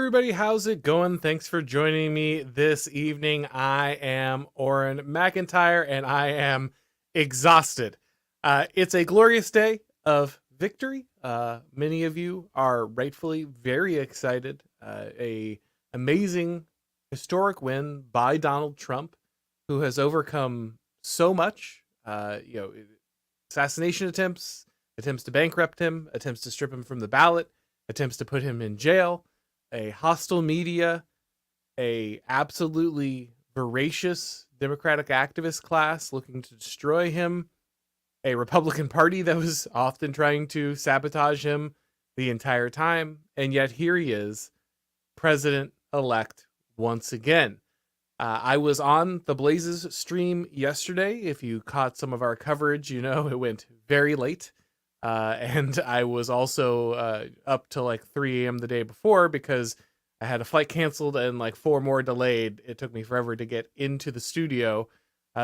everybody, how's it going? Thanks for joining me this evening. I am Auron MacIntyre and I am exhausted. It's a glorious day of victory. Many of you are rightfully very excited. A amazing historic win by Donald Trump, who has overcome so much. Assassination attempts, attempts to bankrupt him, attempts to strip him from the ballot, attempts to put him in jail, a hostile media, a absolutely voracious Democratic activist class looking to destroy him, a Republican Party that was often trying to sabotage him the entire time, and yet here he is, president-elect once again. I was on the Blazes stream yesterday. If you caught some of our coverage, you know it went very late. And I was also up till like 3 a.m. the day before because I had a flight canceled and like 4 more delayed. It took me forever to get into the studio.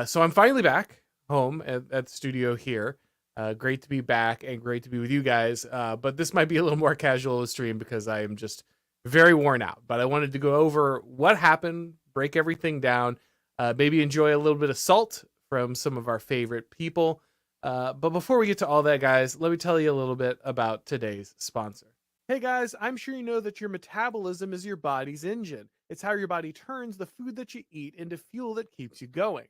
So I'm finally back home at the studio here. Great to be back and great to be with you guys. But this might be a little more casual of a stream because I am just very worn out. But I wanted to go over what happened, break everything down, maybe enjoy a little bit of salt from some of our favorite people. But before we get to all that, guys, let me tell you a little bit about today's sponsor. Hey guys, I'm sure you know that your metabolism is your body's engine. It's how your body turns the food that you eat into fuel that keeps you going.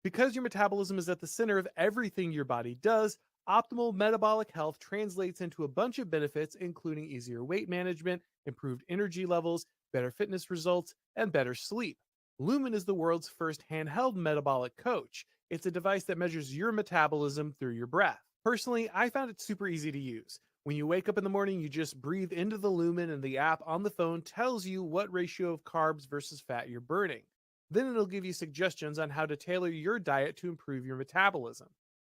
Because your metabolism is at the center of everything your body does, optimal metabolic health translates into a bunch of benefits, including easier weight management, improved energy levels, better fitness results, and better sleep. Lumen is the world's first handheld metabolic coach. It's a device that measures your metabolism through your breath. Personally, I found it super easy to use. When you wake up in the morning, you just breathe into the Lumen and the app on the phone tells you what ratio of carbs versus fat you're burning. Then it'll give you suggestions on how to tailor your diet to improve your metabolism.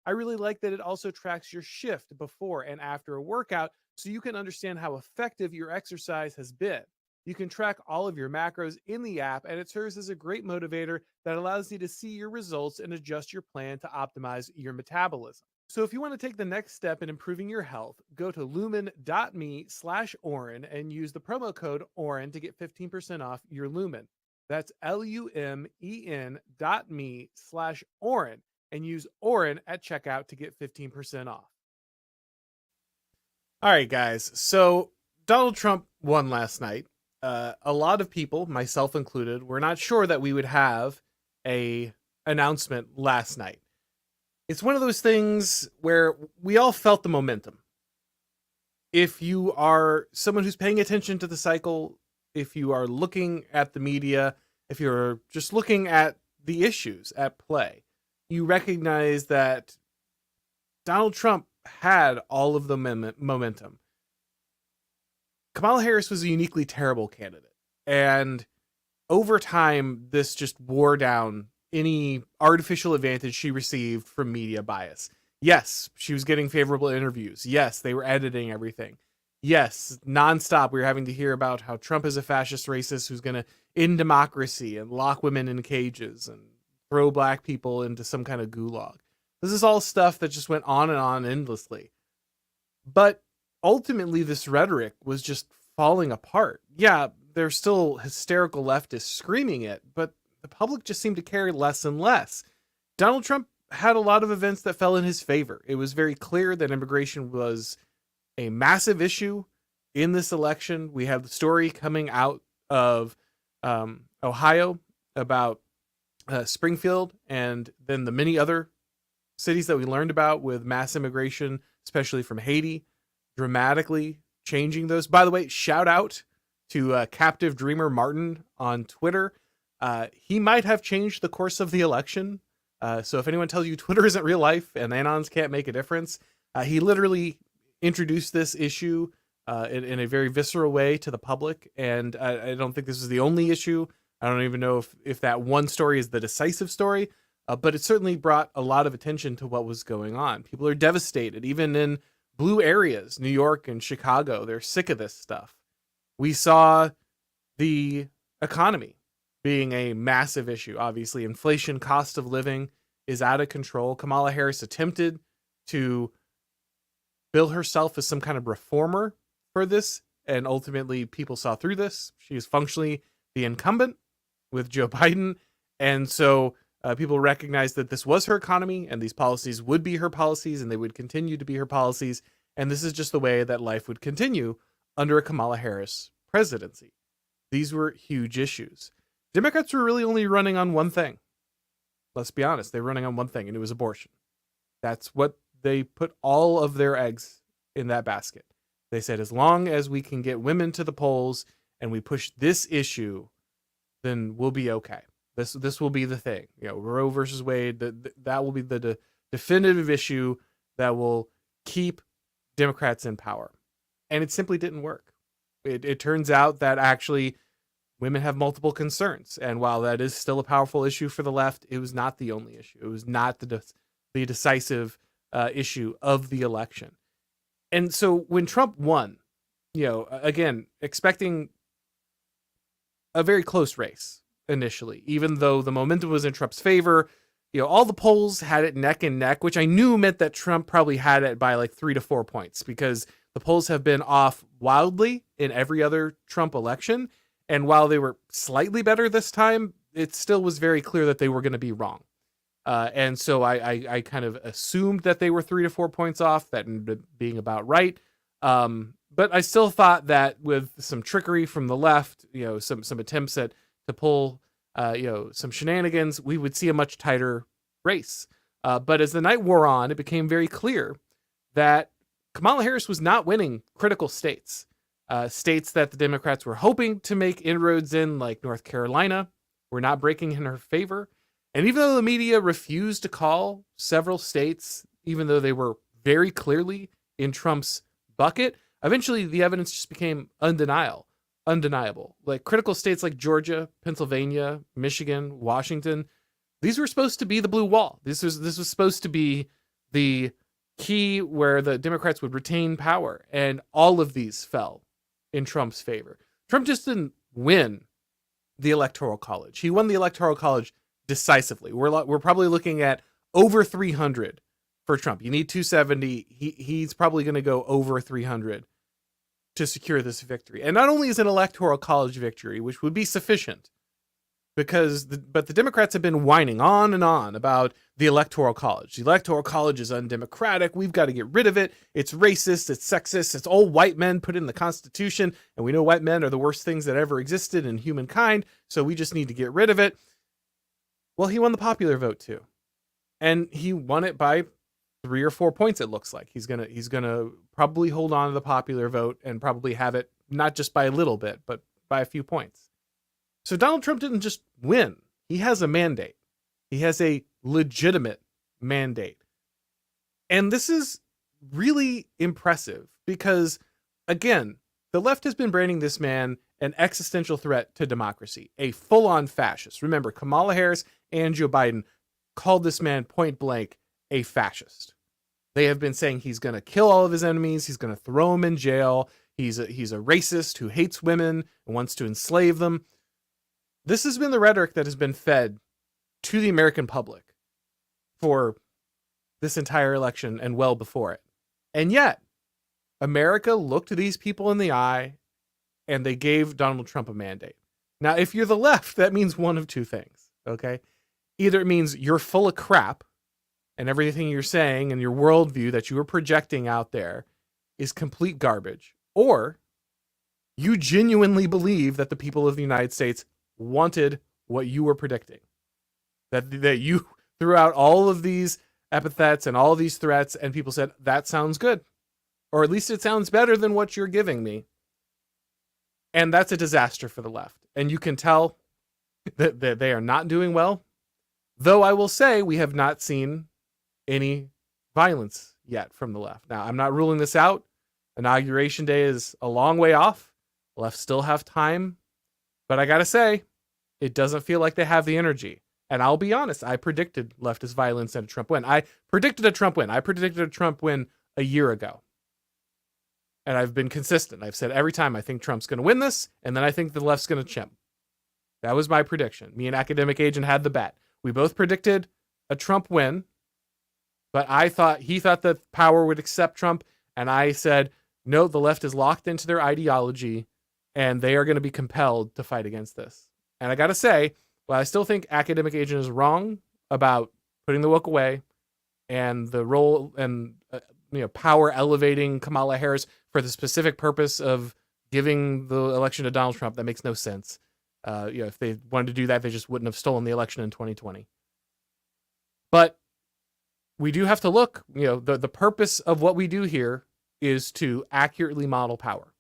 I really like that it also tracks your shift before and after a workout so you can understand how effective your exercise has been. You can track all of your macros in the app, and it serves as a great motivator that allows you to see your results and adjust your plan to optimize your metabolism. So if you want to take the next step in improving your health, go to lumen.me/Auron and use the promo code Auron to get 15% off your Lumen. That's lumen.me/Auron and use Auron at checkout to get 15% off. All right, guys. So Donald Trump won last night. A lot of people, myself included, were not sure that we would have a announcement last night. It's one of those things where we all felt the momentum. If you are someone who's paying attention to the cycle, if you are looking at the media, if you're just looking at the issues at play, you recognize that Donald Trump had all of the momentum. Kamala Harris was a uniquely terrible candidate. And over time, this just wore down any artificial advantage she received from media bias. Yes, she was getting favorable interviews. Yes, they were editing everything. Yes, nonstop, we were having to hear about how Trump is a fascist racist who's going to end democracy and lock women in cages and throw black people into some kind of gulag. This is all stuff that just went on and on endlessly. But ultimately, this rhetoric was just falling apart. Yeah, there's still hysterical leftists screaming it, but the public just seemed to care less and less. Donald Trump had a lot of events that fell in his favor. It was very clear that immigration was a massive issue in this election. We have the story coming out of Ohio about Springfield, and then the many other cities that we learned about with mass immigration, especially from Haiti, dramatically changing those. By the way, shout out to Captive Dreamer Martin on Twitter. He might have changed the course of the election. So if anyone tells you Twitter isn't real life and anons can't make a difference, he literally introduced this issue in a very visceral way to the public. And I don't think this is the only issue. I don't even know if that one story is the decisive story, but it certainly brought a lot of attention to what was going on. People are devastated, even in blue areas, New York and Chicago. They're sick of this stuff. We saw the economy being a massive issue. Obviously, inflation, cost of living is out of control. Kamala Harris attempted to bill herself as some kind of reformer for this and ultimately people saw through this. She is functionally the incumbent with Joe Biden, and so people recognized that this was her economy, and these policies would be her policies, and they would continue to be her policies, and this is just the way that life would continue under a Kamala Harris presidency. These were huge issues. Democrats were really only running on one thing. Let's be honest, they were running on one thing, and it was abortion. That's what they put all of their eggs in that basket. They said, as long as we can get women to the polls and we push this issue, then we'll be okay. This will be the thing. Roe versus Wade, that will be the definitive issue that will keep Democrats in power. And it simply didn't work. It turns out that actually women have multiple concerns. And while that is still a powerful issue for the left, it was not the only issue. It was not the decisive issue of the election. And so when Trump won, again, expecting a very close race initially, even though the momentum was in Trump's favor, all the polls had it neck and neck, which I knew meant that Trump probably had it by like 3 to 4 points, because the polls have been off wildly in every other Trump election. And while they were slightly better this time, it still was very clear that they were going to be wrong. And so I kind of assumed that they were 3 to 4 points off, that ended up being about right. But I still thought that with some trickery from the left, some attempts to pull, some shenanigans, we would see a much tighter race. But as the night wore on, it became very clear that Kamala Harris was not winning critical states. States that the Democrats were hoping to make inroads in, like North Carolina, were not breaking in her favor. And even though the media refused to call several states, even though they were very clearly in Trump's bucket, eventually the evidence just became undeniable. Like critical states like Georgia, Pennsylvania, Michigan, Washington, these were supposed to be the blue wall. This was supposed to be the key where the Democrats would retain power, and all of these fell in Trump's favor. Trump just didn't win the Electoral College. He won the Electoral College decisively. We're probably looking at over 300 for Trump. You need 270. He's probably going to go over 300 to secure this victory. And not only is an Electoral College victory, which would be sufficient, but the Democrats have been whining on and on about the Electoral College. The Electoral College is undemocratic. We've got to get rid of it. It's racist. It's sexist. It's all white men put in the Constitution. And we know white men are the worst things that ever existed in humankind. So we just need to get rid of it. Well, he won the popular vote too. And he won it by 3 or 4 points, it looks like. He's gonna probably hold on to the popular vote and probably have it not just by a little bit, but by a few points. So Donald Trump didn't just win. He has a mandate. He has a legitimate mandate. And this is really impressive because, again, the left has been branding this man an existential threat to democracy, a full-on fascist. Remember, Kamala Harris and Joe Biden called this man point blank a fascist. They have been saying he's going to kill all of his enemies. He's going to throw them in jail. He's a racist who hates women and wants to enslave them. This has been the rhetoric that has been fed to the American public for this entire election and well before it. And yet, America looked these people in the eye and they gave Donald Trump a mandate. Now, if you're the left, that means one of two things, okay? Either it means you're full of crap and everything you're saying and your worldview that you are projecting out there is complete garbage, or you genuinely believe that the people of the United States wanted what you were predicting. That you threw out all of these epithets and all of these threats and people said, that sounds good. Or at least it sounds better than what you're giving me. And that's a disaster for the left. And you can tell that they are not doing well. Though I will say we have not seen any violence yet from the left. Now, I'm not ruling this out. Inauguration Day is a long way off. The left still have time. But I got to say, it doesn't feel like they have the energy. And I'll be honest, I predicted leftist violence and a Trump win. I predicted a Trump win a year ago. And I've been consistent. I've said every time I think Trump's going to win this, and then I think the left's going to chimp. That was my prediction. Me and Academic Agent had the bet. We both predicted a Trump win, but he thought that power would accept Trump, and I said No, the left is locked into their ideology, and they are going to be compelled to fight against this. And I got to say, while I still think academic agent is wrong about putting the woke away and the role and power elevating Kamala Harris for the specific purpose of giving the election to Donald Trump, that makes no sense. If they wanted to do that, they just wouldn't have stolen the election in 2020. But we do have to look, the purpose of what we do here is to accurately model power.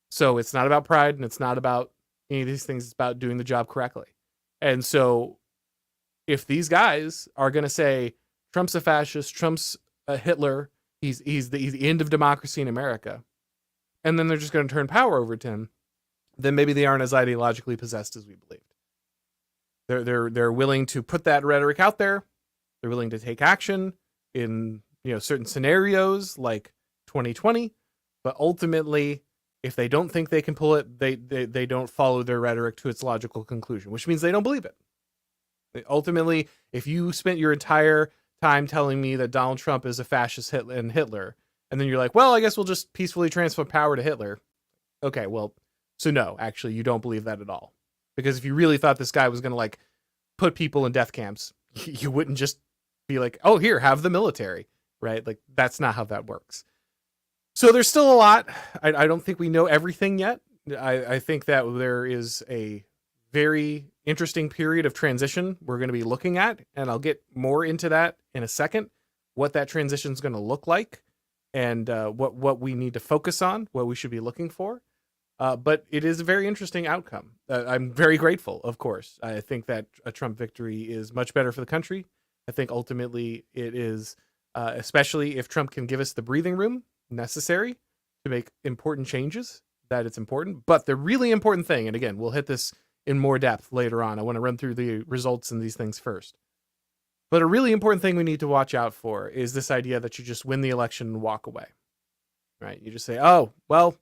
So it's not about pride, and it's not about any of these things. It's about doing the job correctly. And so if these guys are going to say Trump's a fascist, Trump's a Hitler, he's the end of democracy in America, and then they're just going to turn power over to him, then maybe they aren't as ideologically possessed as we believed. They're willing to put that rhetoric out there. They're willing to take action in certain scenarios like 2020, but ultimately, if they don't think they can pull it, they don't follow their rhetoric to its logical conclusion, which means they don't believe it. Ultimately, if you spent your entire time telling me that Donald Trump is a fascist and Hitler, and then you're like, well, I guess we'll just peacefully transfer power to Hitler. Okay, well, so no, actually, you don't believe that at all. Because if you really thought this guy was going to put people in death camps, you wouldn't just be like, oh, here, have the military, right? That's not how that works. So there's still a lot. I don't think we know everything yet. I think that there is a very interesting period of transition we're going to be looking at, and I'll get more into that in a second, what that transition is going to look like, and what we need to focus on, what we should be looking for. But it is a very interesting outcome. I'm very grateful, of course. I think that a Trump victory is much better for the country. I think ultimately it is, especially if Trump can give us the breathing room necessary to make important changes, that it's important. But the really important thing, and again, we'll hit this in more depth later on. I want to run through the results and these things first. But a really important thing we need to watch out for is this idea that you just win the election and walk away, right? You just say, oh, well,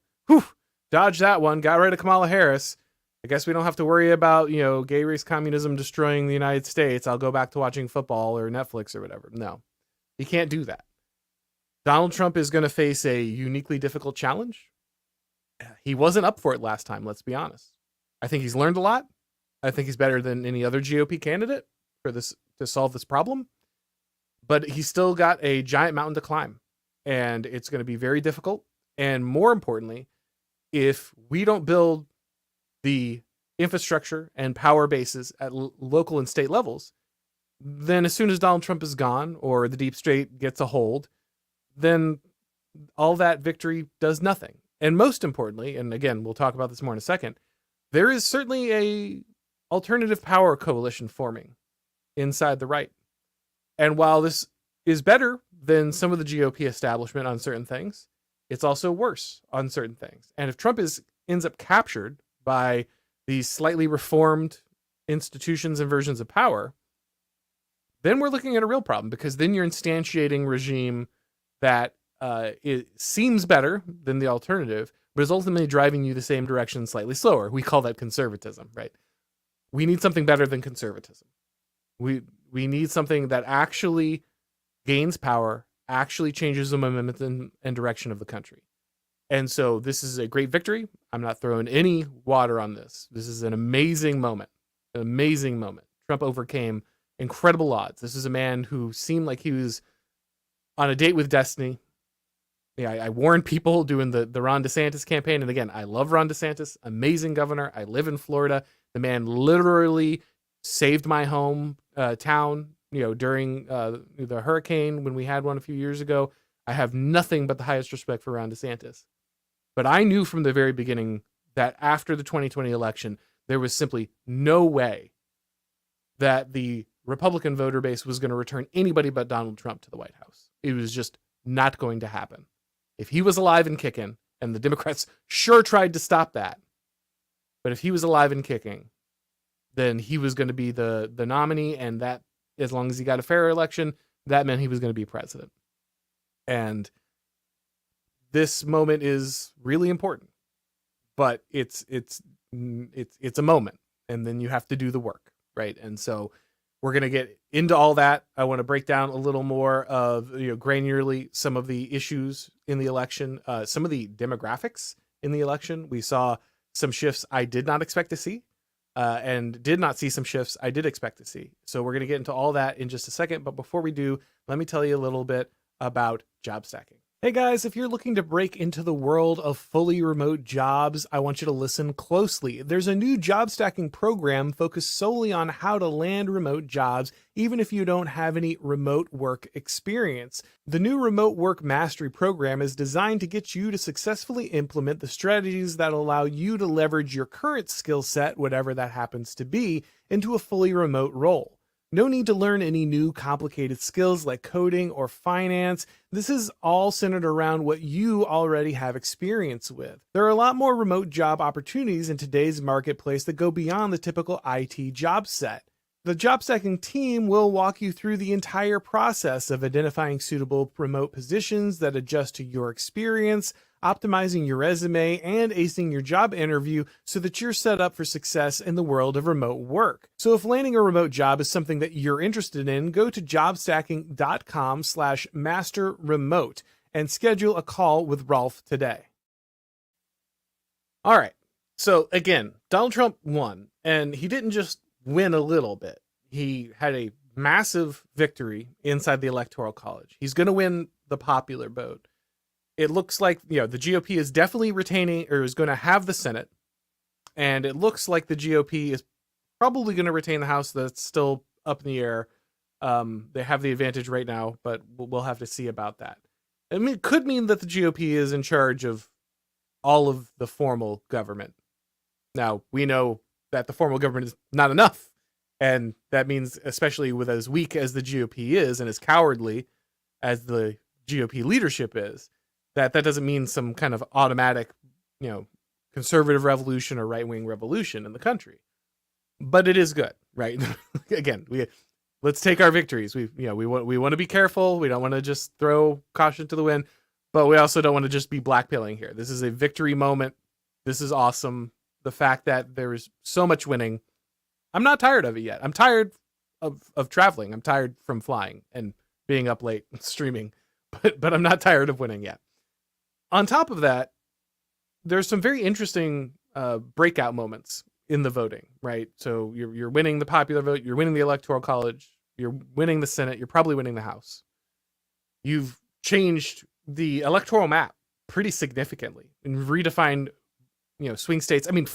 dodge that one, got rid of Kamala Harris. I guess we don't have to worry about, gay race communism destroying the United States. I'll go back to watching football or Netflix or whatever. No, you can't do that. Donald Trump is going to face a uniquely difficult challenge. He wasn't up for it last time, let's be honest. I think he's learned a lot. I think he's better than any other GOP candidate for this to solve this problem. But he's still got a giant mountain to climb, and it's going to be very difficult. And more importantly, if we don't build the infrastructure and power bases at local and state levels, then as soon as Donald Trump is gone or the deep state gets a hold, then all that victory does nothing. And most importantly, and again, we'll talk about this more in a second, there is certainly a alternative power coalition forming inside the right. And while this is better than some of the GOP establishment on certain things, it's also worse on certain things. And if Trump ends up captured by these slightly reformed institutions and versions of power, then we're looking at a real problem, because then you're instantiating regime that it seems better than the alternative, but is ultimately driving you the same direction slightly slower. We call that conservatism, right? We need something better than conservatism. We need something that actually gains power, actually changes the momentum and direction of the country. And so this is a great victory. I'm not throwing any water on this. This is an amazing moment. An amazing moment. Trump overcame incredible odds. This is a man who seemed like he was on a date with destiny. Yeah, I warned people doing the Ron DeSantis campaign. And again, I love Ron DeSantis. Amazing governor. I live in Florida. The man literally saved my home town, during the hurricane when we had one a few years ago. I have nothing but the highest respect for Ron DeSantis. But I knew from the very beginning that after the 2020 election, there was simply no way that the Republican voter base was going to return anybody but Donald Trump to the White House. It was just not going to happen. If he was alive and kicking, and the Democrats sure tried to stop that, but if he was alive and kicking, then he was going to be the nominee, and that, as long as he got a fair election, that meant he was going to be president. And this moment is really important, but it's a moment, and then you have to do the work, right? And so We're going to get into all that. I want to break down a little more of, granularly some of the issues in the election, some of the demographics in the election. We saw some shifts I did not expect to see, and did not see some shifts I did expect to see. So we're going to get into all that in just a second. But before we do, let me tell you a little bit about job stacking. Hey guys, if you're looking to break into the world of fully remote jobs, I want you to listen closely. There's a new job stacking program focused solely on how to land remote jobs, even if you don't have any remote work experience. The new Remote Work Mastery program is designed to get you to successfully implement the strategies that allow you to leverage your current skill set, whatever that happens to be, into a fully remote role. No need to learn any new complicated skills like coding or finance. This is all centered around what you already have experience with. There are a lot more remote job opportunities in today's marketplace that go beyond the typical IT job set. The job stacking team will walk you through the entire process of identifying suitable remote positions that adjust to your experience, optimizing your resume, and acing your job interview so that you're set up for success in the world of remote work. So if landing a remote job is something that you're interested in, go to jobstacking.com/masterremote and schedule a call with Rolf today. All right. So again, Donald Trump won, and he didn't just win a little bit. He had a massive victory inside the Electoral College. He's going to win the popular vote. It looks like, the GOP is definitely retaining, or is going to have the Senate. And it looks like the GOP is probably going to retain the House. That's still up in the air. They have the advantage right now, but we'll have to see about that. I mean, it could mean that the GOP is in charge of all of the formal government. Now, we know that the formal government is not enough. And that means, especially with as weak as the GOP is and as cowardly as the GOP leadership is, that doesn't mean some kind of automatic, conservative revolution or right-wing revolution in the country. But it is good, right? Again, let's take our victories. We want to be careful. We don't want to just throw caution to the wind, but we also don't want to just be blackpilling here. This is a victory moment. This is awesome. The fact that there is so much winning. I'm not tired of it yet. I'm tired of traveling. I'm tired from flying and being up late and streaming, but I'm not tired of winning yet. On top of that, there's some very interesting breakout moments in the voting, right? So you're winning the popular vote, you're winning the Electoral College, you're winning the Senate, you're probably winning the House. You've changed the electoral map pretty significantly and redefined, swing states. I mean,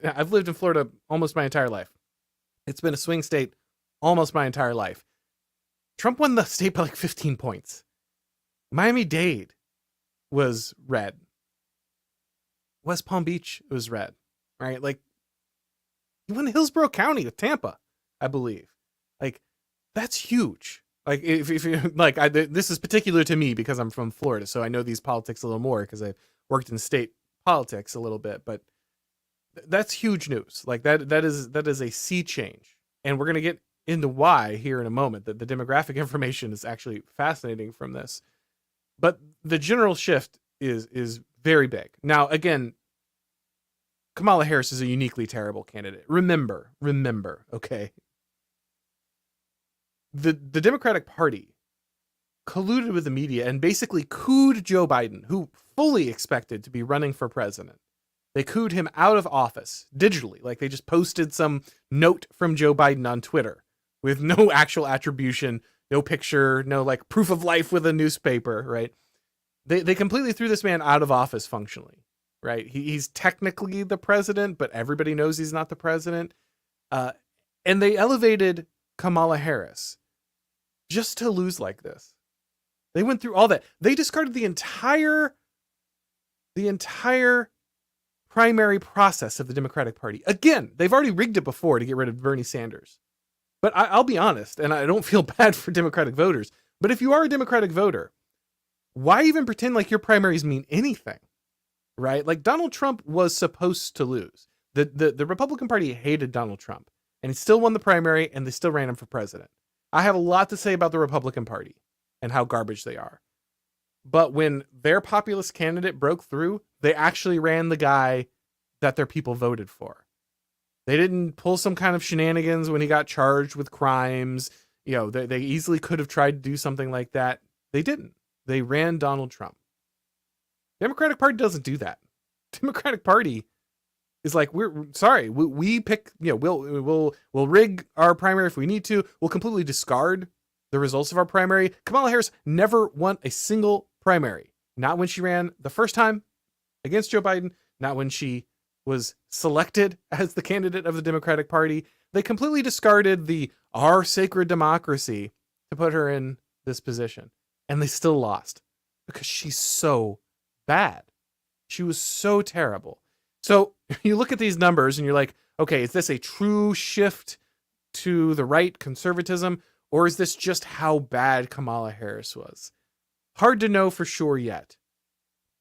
I've lived in Florida almost my entire life. It's been a swing state almost my entire life. Trump won the state by like 15 points. Miami-Dade was red. West Palm Beach was red, right? Like, he won Hillsborough County with Tampa, I believe. Like, that's huge. Like, if you like, this is particular to me because I'm from Florida, so I know these politics a little more because I've worked in state politics a little bit. But that's huge news. Like, that is a sea change, and we're gonna get into why here in a moment. That the demographic information is actually fascinating from this. But the general shift is very big. Now, again, Kamala Harris is a uniquely terrible candidate. Remember, okay? The Democratic Party colluded with the media and basically cooed Joe Biden, who fully expected to be running for president. They cooed him out of office digitally. Like, they just posted some note from Joe Biden on Twitter with no actual attribution, no picture, no like proof of life with a newspaper, right? They completely threw this man out of office functionally, right? He's technically the president, but everybody knows he's not the president. And they elevated Kamala Harris just to lose like this. They went through all that. They discarded the entire primary process of the Democratic Party. Again, they've already rigged it before to get rid of Bernie Sanders. But I'll be honest, and I don't feel bad for Democratic voters, but if you are a Democratic voter, why even pretend like your primaries mean anything, right? Like, Donald Trump was supposed to lose. The Republican Party hated Donald Trump, and he still won the primary, and they still ran him for president. I have a lot to say about the Republican Party and how garbage they are. But when their populist candidate broke through, they actually ran the guy that their people voted for. They didn't pull some kind of shenanigans when he got charged with crimes. They easily could have tried to do something like that. They didn't. They ran Donald Trump. Democratic Party doesn't do that. Democratic Party is like, we're sorry, we pick, we'll rig our primary if we need to. We'll completely discard the results of our primary. Kamala Harris never won a single primary. Not when she ran the first time against Joe Biden, not when she was selected as the candidate of the Democratic Party. They completely discarded our sacred democracy to put her in this position. And they still lost because she's so bad. She was so terrible. So you look at these numbers and you're like, okay, is this a true shift to the right conservatism, or is this just how bad Kamala Harris was? Hard to know for sure yet,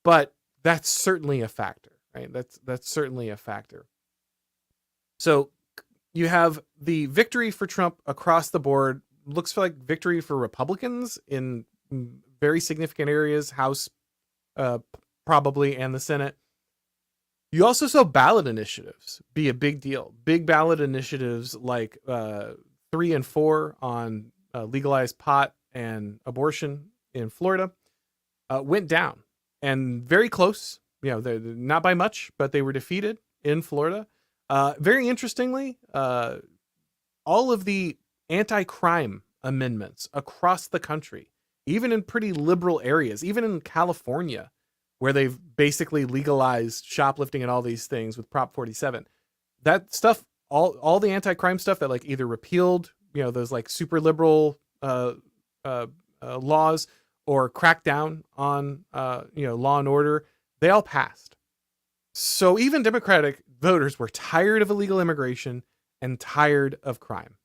but that's certainly a factor, right? That's certainly a factor. So you have the victory for Trump across the board. Looks like victory for Republicans in very significant areas, House probably, and the Senate. You also saw ballot initiatives be a big deal. Big ballot initiatives like 3 and 4 on legalized pot and abortion in Florida went down, and very close. They're not by much, but they were defeated in Florida. Very interestingly, all of the anti-crime amendments across the country, even in pretty liberal areas, even in California, where they've basically legalized shoplifting and all these things with Prop 47, that stuff, all the anti-crime stuff that like either repealed, those like super liberal laws, or cracked down on, law and order, they all passed. So even Democratic voters were tired of illegal immigration and tired of crime.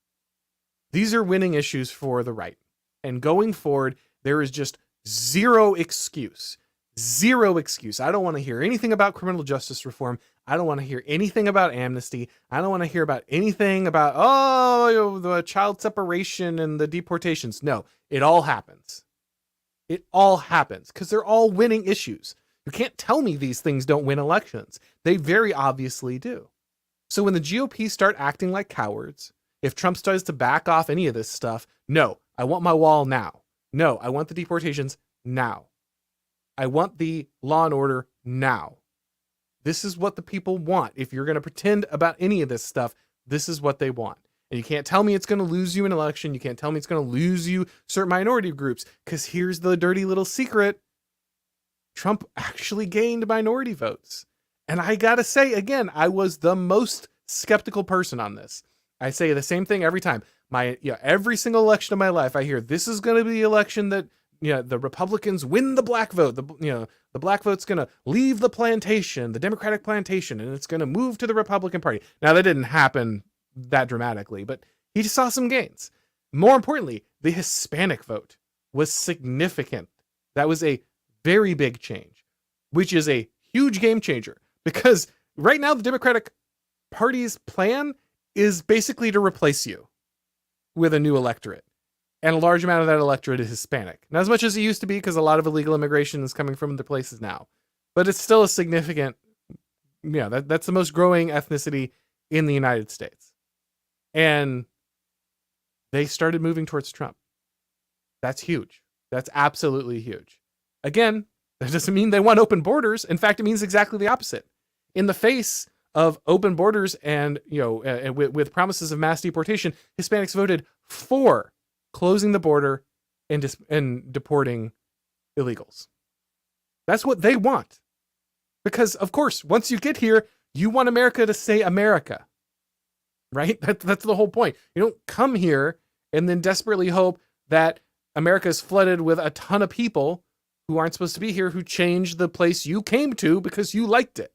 These are winning issues for the right. And going forward, there is just zero excuse. Zero excuse. I don't want to hear anything about criminal justice reform. I don't want to hear anything about amnesty. I don't want to hear about anything about, the child separation and the deportations. No, it all happens. It all happens because they're all winning issues. You can't tell me these things don't win elections. They very obviously do. So when the GOP start acting like cowards, if Trump starts to back off any of this stuff, no, I want my wall now. No, I want the deportations now. I want the law and order now. This is what the people want. If you're going to pretend about any of this stuff, this is what they want. And you can't tell me it's going to lose you an election. You can't tell me it's going to lose you certain minority groups, because here's the dirty little secret. Trump actually gained minority votes. And I got to say, again, I was the most skeptical person on this. I say the same thing every time. Every single election of my life, I hear this is going to be the election that, the Republicans win the black vote. The black vote's going to leave the plantation, the Democratic plantation, and it's going to move to the Republican Party. Now, that didn't happen that dramatically, but he just saw some gains. More importantly, the Hispanic vote was significant. That was a very big change, which is a huge game changer, because right now the Democratic Party's plan is basically to replace you with a new electorate. And a large amount of that electorate is Hispanic. Not as much as it used to be, because a lot of illegal immigration is coming from other places now. But it's still a significant, that's the most growing ethnicity in the United States. And they started moving towards Trump. That's huge. That's absolutely huge. Again, that doesn't mean they want open borders. In fact, it means exactly the opposite. In the face of open borders and, with promises of mass deportation, Hispanics voted for closing the border and deporting illegals. That's what they want. Because, of course, once you get here, you want America to stay America. Right? That's the whole point. You don't come here and then desperately hope that America is flooded with a ton of people who aren't supposed to be here, who changed the place you came to because you liked it.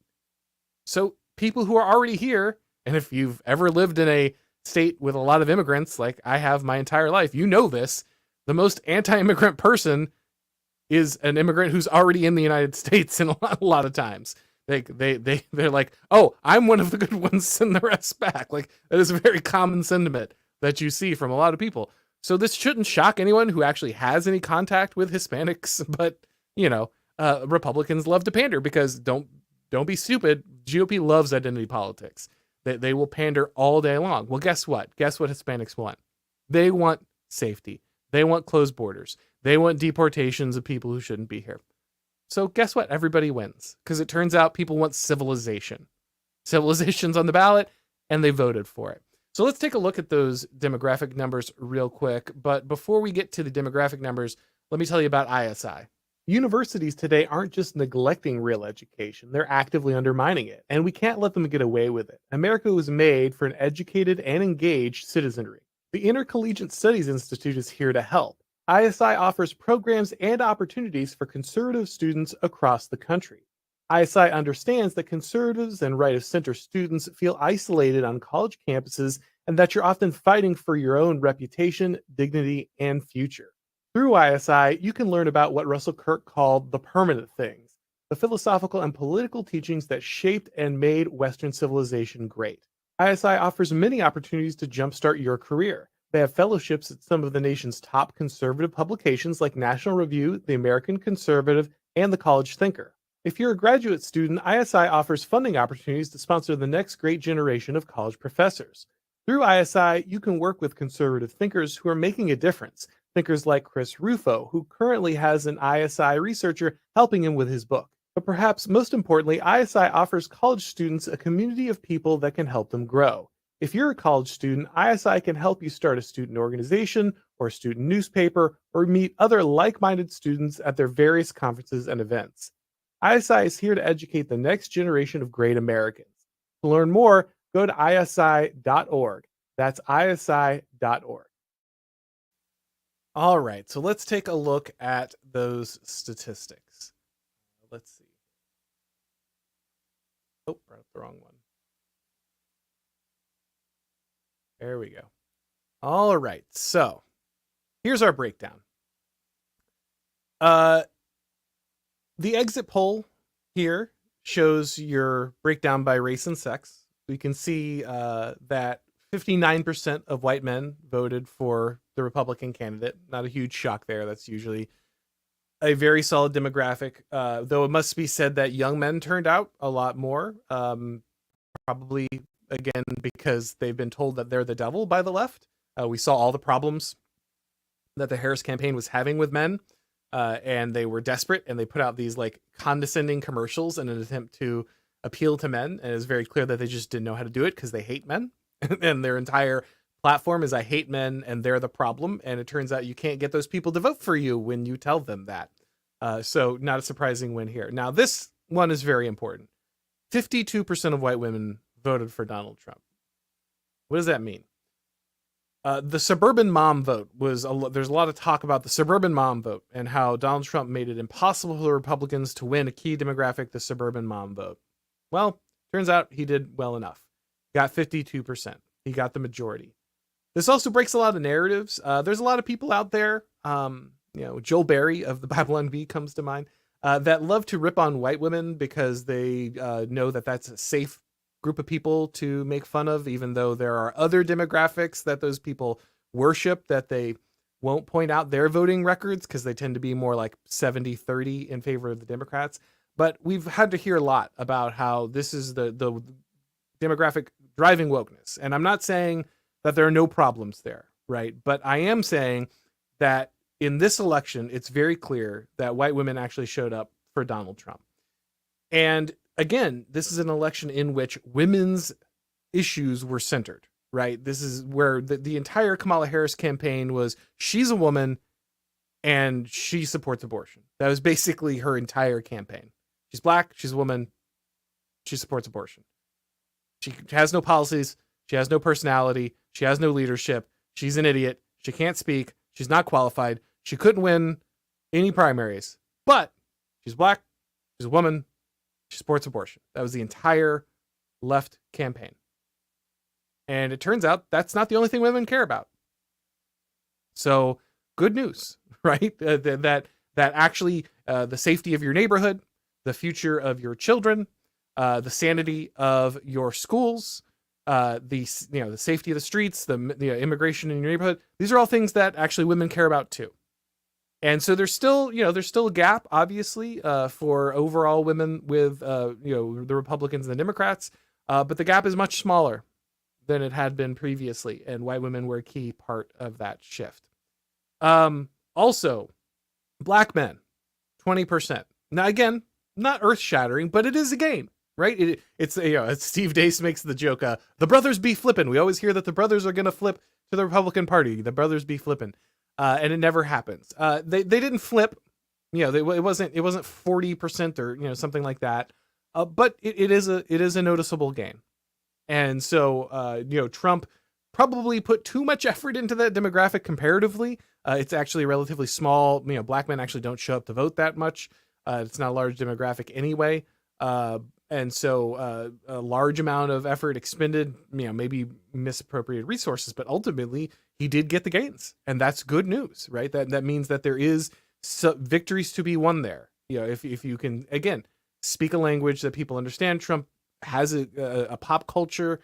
So people who are already here, and if you've ever lived in a state with a lot of immigrants, like I have my entire life, you know this, the most anti-immigrant person is an immigrant who's already in the United States, and a lot of times. They're like, oh, I'm one of the good ones, send the rest back. Like, that is a very common sentiment that you see from a lot of people. So this shouldn't shock anyone who actually has any contact with Hispanics, but Republicans love to pander, because don't be stupid. GOP loves identity politics. They will pander all day long. Well, guess what? Guess what Hispanics want? They want safety. They want closed borders. They want deportations of people who shouldn't be here. So guess what? Everybody wins, because it turns out people want civilization. Civilization's on the ballot, and they voted for it. So let's take a look at those demographic numbers real quick. But before we get to the demographic numbers, let me tell you about ISI. Universities today aren't just neglecting real education, they're actively undermining it, and we can't let them get away with it. America was made for an educated and engaged citizenry. The Intercollegiate Studies Institute is here to help. ISI offers programs and opportunities for conservative students across the country. ISI understands that conservatives and right-of-center students feel isolated on college campuses and that you're often fighting for your own reputation, dignity, and future. Through ISI, you can learn about what Russell Kirk called the permanent things, the philosophical and political teachings that shaped and made Western civilization great. ISI offers many opportunities to jumpstart your career. They have fellowships at some of the nation's top conservative publications like National Review, The American Conservative, and The College Thinker. If you're a graduate student, ISI offers funding opportunities to sponsor the next great generation of college professors. Through ISI, you can work with conservative thinkers who are making a difference. Thinkers like Chris Rufo, who currently has an ISI researcher helping him with his book. But perhaps most importantly, ISI offers college students a community of people that can help them grow. If you're a college student, ISI can help you start a student organization or a student newspaper or meet other like-minded students at their various conferences and events. ISI is here to educate the next generation of great Americans. To learn more, go to isi.org. That's isi.org. All right, so let's take a look at those statistics. Let's see. Oh, brought up the wrong one. There we go. All right, so here's our breakdown. The exit poll here shows your breakdown by race and sex. We can see that 59% of white men voted for the Republican candidate. Not a huge shock there. That's usually a very solid demographic, though it must be said that young men turned out a lot more, probably, again, because they've been told that they're the devil by the left. We saw all the problems that the Harris campaign was having with men, and they were desperate, and they put out these like condescending commercials in an attempt to appeal to men, and it's very clear that they just didn't know how to do it because they hate men, and their entire platform is I hate men and they're the problem, and it turns out you can't get those people to vote for you when you tell them that. So not a surprising win here. Now this one is very important. 52% of white women voted for Donald Trump. What does that mean? The suburban mom vote was there's a lot of talk about the suburban mom vote and how Donald Trump made it impossible for Republicans to win a key demographic, the suburban mom vote. Well, turns out he did well enough. Got 52%. He got the majority. This also breaks a lot of narratives. There's a lot of people out there, Joel Berry of the Babylon Bee comes to mind, that love to rip on white women because they know that that's a safe group of people to make fun of, even though there are other demographics that those people worship that they won't point out their voting records because they tend to be more like 70-30 in favor of the Democrats. But we've had to hear a lot about how this is the demographic driving wokeness. And I'm not saying that there are no problems there, right? But I am saying that in this election, it's very clear that white women actually showed up for Donald Trump. And again, this is an election in which women's issues were centered, right? This is where the entire Kamala Harris campaign was, she's a woman and she supports abortion. That was basically her entire campaign. She's black, she's a woman, she supports abortion. She has no policies, she has no personality, she has no leadership, she's an idiot, she can't speak, she's not qualified, she couldn't win any primaries, but she's black, she's a woman, she supports abortion. That was the entire left campaign. And it turns out that's not the only thing women care about. So good news, right? That actually the safety of your neighborhood, the future of your children, the sanity of your schools, the safety of the streets, the immigration in your neighborhood. These are all things that actually women care about too. And so there's still a gap, obviously, for overall women with, the Republicans and the Democrats. But the gap is much smaller than it had been previously, and white women were a key part of that shift. Also, black men, 20%. Now, again, not earth-shattering, but it is a gain, right? It's Steve Deace makes the joke, the brothers be flipping. We always hear that the brothers are going to flip to the Republican Party. The brothers be flipping, and it never happens. They didn't flip. It wasn't 40% or something like that. But it is a noticeable gain. And so Trump probably put too much effort into that demographic comparatively. It's actually relatively small. Black men actually don't show up to vote that much. It's not a large demographic anyway. And so a large amount of effort expended, maybe misappropriated resources, but ultimately he did get the gains, and that's good news, right? That means that there is victories to be won there. If you can, again, speak a language that people understand. Trump has a pop culture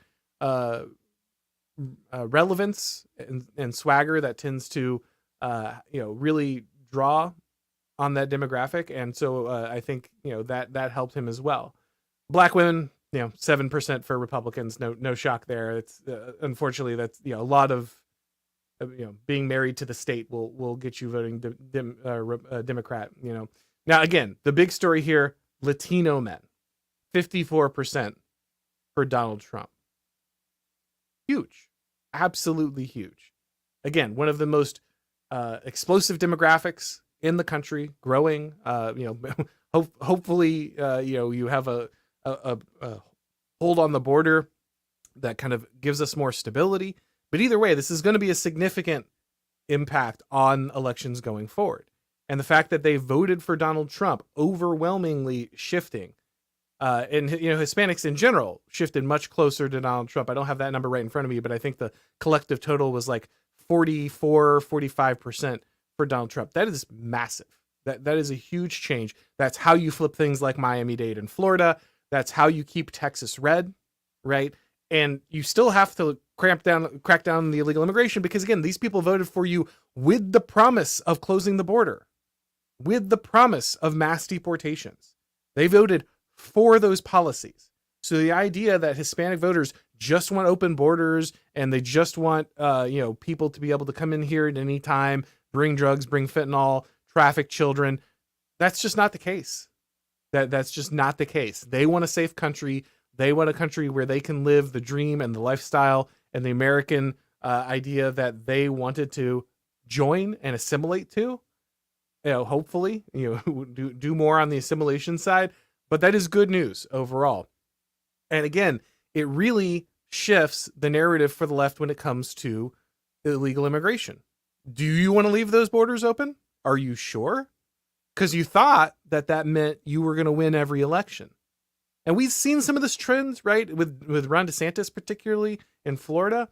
relevance and swagger that tends to really draw on that demographic, and so I think that helped him as well. Black women, 7% for Republicans, no shock there. It's unfortunately that's a lot of being married to the state will get you voting Democrat. Now again, the big story here: Latino men, 54% for Donald Trump. Huge, absolutely huge. Again, one of the most explosive demographics in the country, growing. Hopefully, you have a hold on the border that kind of gives us more stability. But either way, this is going to be a significant impact on elections going forward. And the fact that they voted for Donald Trump, overwhelmingly shifting, and Hispanics in general shifted much closer to Donald Trump. I don't have that number right in front of me, but I think the collective total was like 45% for Donald Trump. That is massive. That is a huge change. That's how you flip things like Miami-Dade and Florida. That's how you keep Texas red, right? And you still have to crack down on the illegal immigration because, again, these people voted for you with the promise of closing the border, with the promise of mass deportations. They voted for those policies. So the idea that Hispanic voters just want open borders and they just want people to be able to come in here at any time, bring drugs, bring fentanyl, traffic children, that's just not the case. That's just not the case. They want a safe country. They want a country where they can live the dream and the lifestyle and the American idea that they wanted to join and assimilate to. Hopefully, do more on the assimilation side. But that is good news overall. And again, it really shifts the narrative for the left when it comes to illegal immigration. Do you want to leave those borders open? Are you sure? Because you thought that meant you were going to win every election. And we've seen some of this trends, right? With Ron DeSantis, particularly in Florida.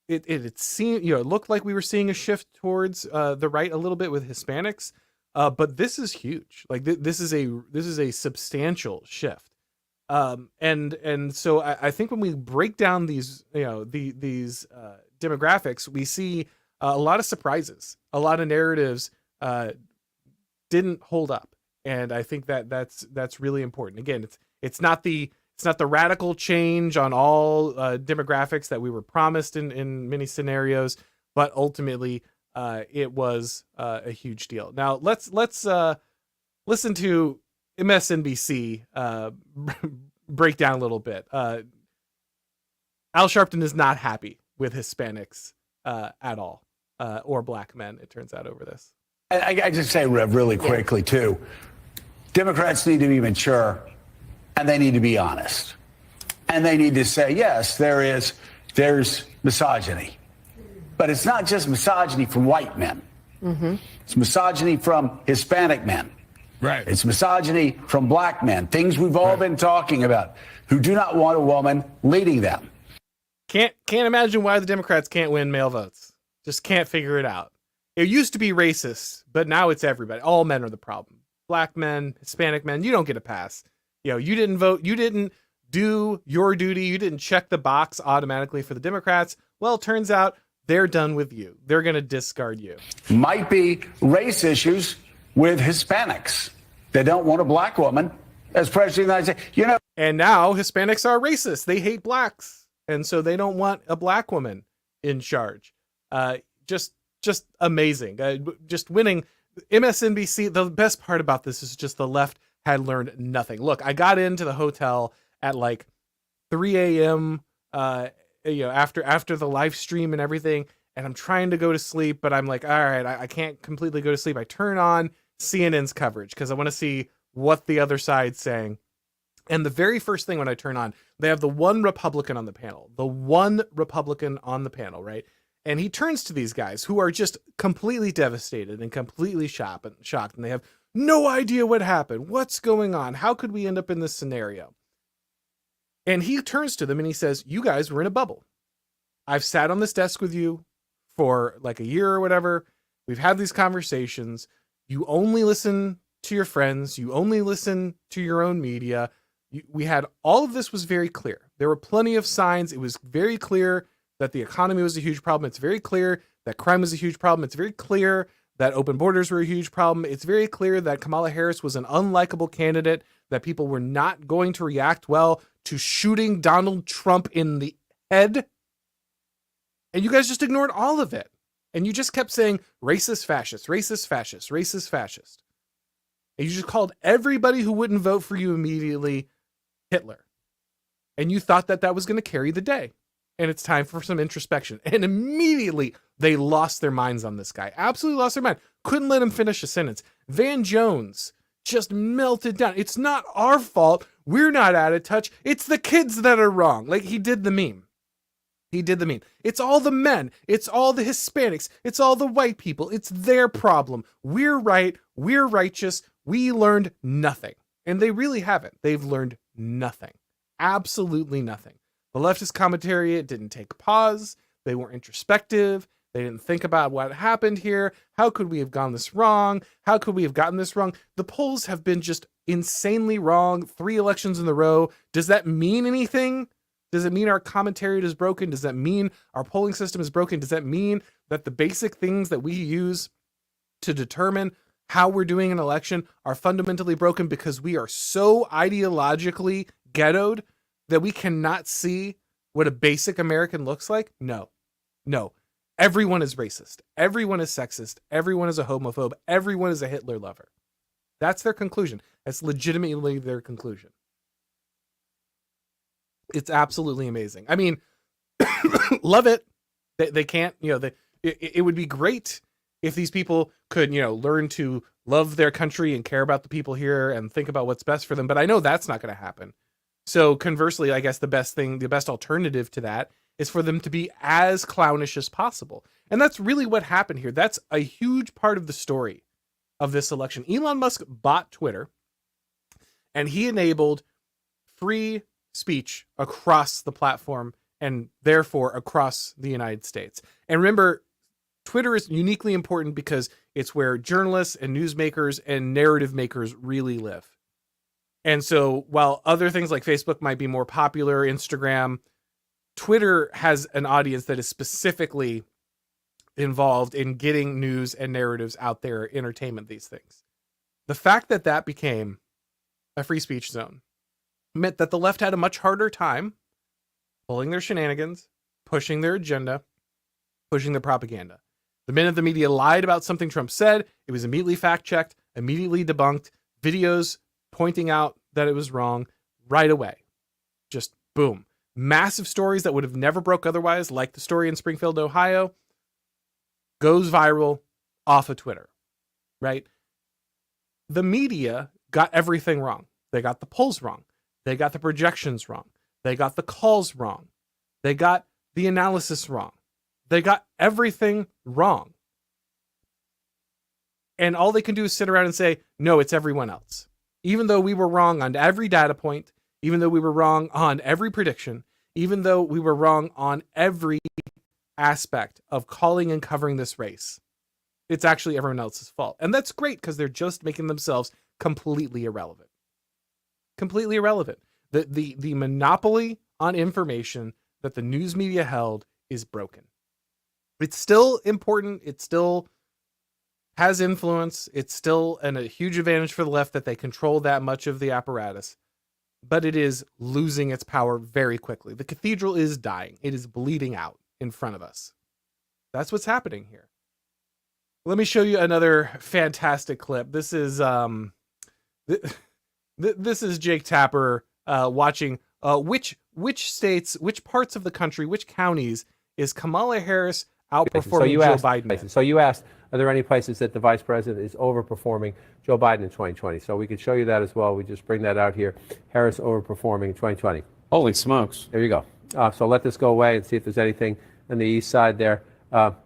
It seemed, it looked like we were seeing a shift towards the right a little bit with Hispanics. But this is huge. Like this is a substantial shift. And so I think when we break down these, these demographics, we see a lot of surprises, a lot of narratives didn't hold up. And I think that's really important. Again, it's not the radical change on all demographics that we were promised in many scenarios, but ultimately it was a huge deal. Now let's listen to MSNBC break down a little bit. Al Sharpton is not happy with Hispanics at all, or black men, it turns out, over this. I just say really quickly, too, Democrats need to be mature, and they need to be honest. And they need to say, yes, there's misogyny. But it's not just misogyny from white men. Mm-hmm. It's misogyny from Hispanic men. Right. It's misogyny from black men, things we've all been talking about, who do not want a woman leading them. Can't imagine why the Democrats can't win male votes. Just can't figure it out. It used to be racist, but now it's everybody. All men are the problem. Black men, Hispanic men, you don't get a pass. You didn't vote. You didn't do your duty. You didn't check the box automatically for the Democrats. Well, it turns out they're done with you. They're going to discard you. Might be race issues with Hispanics. They don't want a black woman as president of the United States. You know, And now Hispanics are racist. They hate blacks. And so they don't want a black woman in charge. Just amazing. Just winning. MSNBC, the best part about this is just the left had learned nothing. Look, I got into the hotel at like 3 a.m., after the live stream and everything, and I'm trying to go to sleep, but I'm like, all right, I can't completely go to sleep. I turn on CNN's coverage because I want to see what the other side's saying. And the very first thing when I turn on, they have the one Republican on the panel, right? And he turns to these guys who are just completely devastated and completely shocked. And they have no idea what happened. What's going on? How could we end up in this scenario? And he turns to them and he says, you guys were in a bubble. I've sat on this desk with you for like a year or whatever. We've had these conversations. You only listen to your friends. You only listen to your own media. We had all of this was very clear. There were plenty of signs. It was very clear that the economy was a huge problem. It's very clear that crime was a huge problem. It's very clear that open borders were a huge problem. It's very clear that Kamala Harris was an unlikable candidate, that people were not going to react well to shooting Donald Trump in the head. And you guys just ignored all of it. And you just kept saying racist, fascist, racist, fascist, racist, fascist. And you just called everybody who wouldn't vote for you immediately Hitler. And you thought that that was going to carry the day. And it's time for some introspection. And immediately they lost their minds on this guy. Absolutely lost their mind. Couldn't let him finish a sentence. Van Jones just melted down. It's not our fault. We're not out of touch. It's the kids that are wrong. Like he did the meme. It's all the men. It's all the Hispanics. It's all the white people. It's their problem. We're right. We're righteous. We learned nothing. And they really haven't. They've learned nothing. Absolutely nothing. The leftist commentary, it didn't take pause. They weren't introspective. They didn't think about what happened here. How could we have gone this wrong? How could we have gotten this wrong? The polls have been just insanely wrong. 3 elections in a row. Does that mean anything? Does it mean our commentary is broken? Does that mean our polling system is broken? Does that mean that the basic things that we use to determine how we're doing an election are fundamentally broken because we are so ideologically ghettoed that we cannot see what a basic American looks like? No. Everyone is racist. Everyone is sexist. Everyone is a homophobe. Everyone is a Hitler lover. That's their conclusion. That's legitimately their conclusion. It's absolutely amazing. I mean, love it. They can't, it would be great if these people could, learn to love their country and care about the people here and think about what's best for them. But I know that's not going to happen. So conversely, I guess the best alternative to that is for them to be as clownish as possible. And that's really what happened here. That's a huge part of the story of this election. Elon Musk bought Twitter and he enabled free speech across the platform and therefore across the United States. And remember, Twitter is uniquely important because it's where journalists and newsmakers and narrative makers really live. And so while other things like Facebook might be more popular, Instagram, Twitter has an audience that is specifically involved in getting news and narratives out there, entertainment, these things. The fact that that became a free speech zone meant that the left had a much harder time pulling their shenanigans, pushing their agenda, pushing the propaganda. The minute the media lied about something Trump said, it was immediately fact-checked, immediately debunked, videos pointing out that it was wrong right away. Just boom. Massive stories that would have never broke otherwise, like the story in Springfield, Ohio, goes viral off of Twitter, right? The media got everything wrong. They got the polls wrong. They got the projections wrong. They got the calls wrong. They got the analysis wrong. They got everything wrong. And all they can do is sit around and say, no, it's everyone else. Even though we were wrong on every data point, even though we were wrong on every prediction, even though we were wrong on every aspect of calling and covering this race, it's actually everyone else's fault. And that's great because they're just making themselves completely irrelevant. Completely irrelevant. The monopoly on information that the news media held is broken. It's still important. It's still has influence. It's still a huge advantage for the left that they control that much of the apparatus, but it is losing its power very quickly. The cathedral is dying. It is bleeding out in front of us. That's what's happening here. Let me show you another fantastic clip. This is this is Jake Tapper watching which states, which parts of the country, which counties is Kamala Harris outperforming Joe Biden? So you asked, are there any places that the vice president is overperforming Joe Biden in 2020? So we could show you that as well. We just bring that out here. Harris overperforming in 2020. Holy smokes. There you go. So let this go away and see if there's anything on the east side there.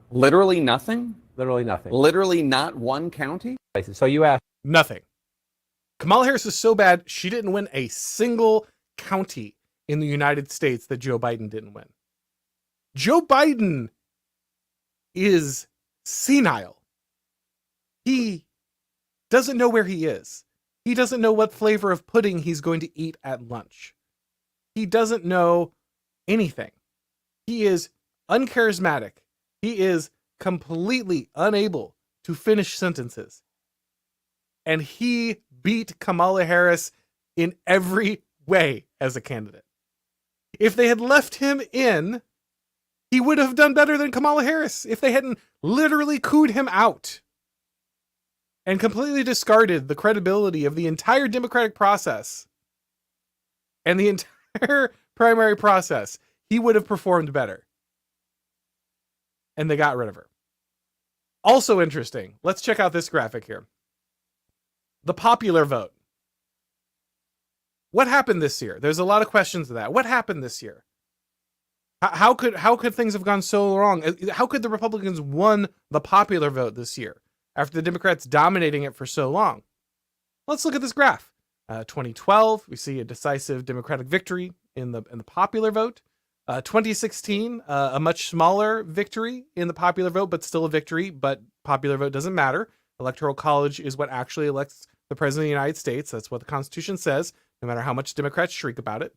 Literally nothing? Literally nothing. Literally not one county? So you asked. Nothing. Kamala Harris is so bad, she didn't win a single county in the United States that Joe Biden didn't win. Joe Biden is senile. He doesn't know where he is. He doesn't know what flavor of pudding he's going to eat at lunch. He doesn't know anything. He is uncharismatic. He is completely unable to finish sentences. And he beat Kamala Harris in every way as a candidate. If they had left him in, he would have done better than Kamala Harris if they hadn't literally cooed him out and completely discarded the credibility of the entire democratic process and the entire primary process. He would have performed better. And they got rid of her. Also interesting. Let's check out this graphic here. The popular vote. What happened this year? There's a lot of questions to that. What happened this year? How could things have gone so wrong? How could the Republicans won the popular vote this year after the Democrats dominating it for so long? Let's look at this graph. 2012, we see a decisive Democratic victory in the popular vote. 2016, a much smaller victory in the popular vote, but still a victory. But popular vote doesn't matter. Electoral college is what actually elects the president of the United States. That's what the Constitution says, no matter how much Democrats shriek about it.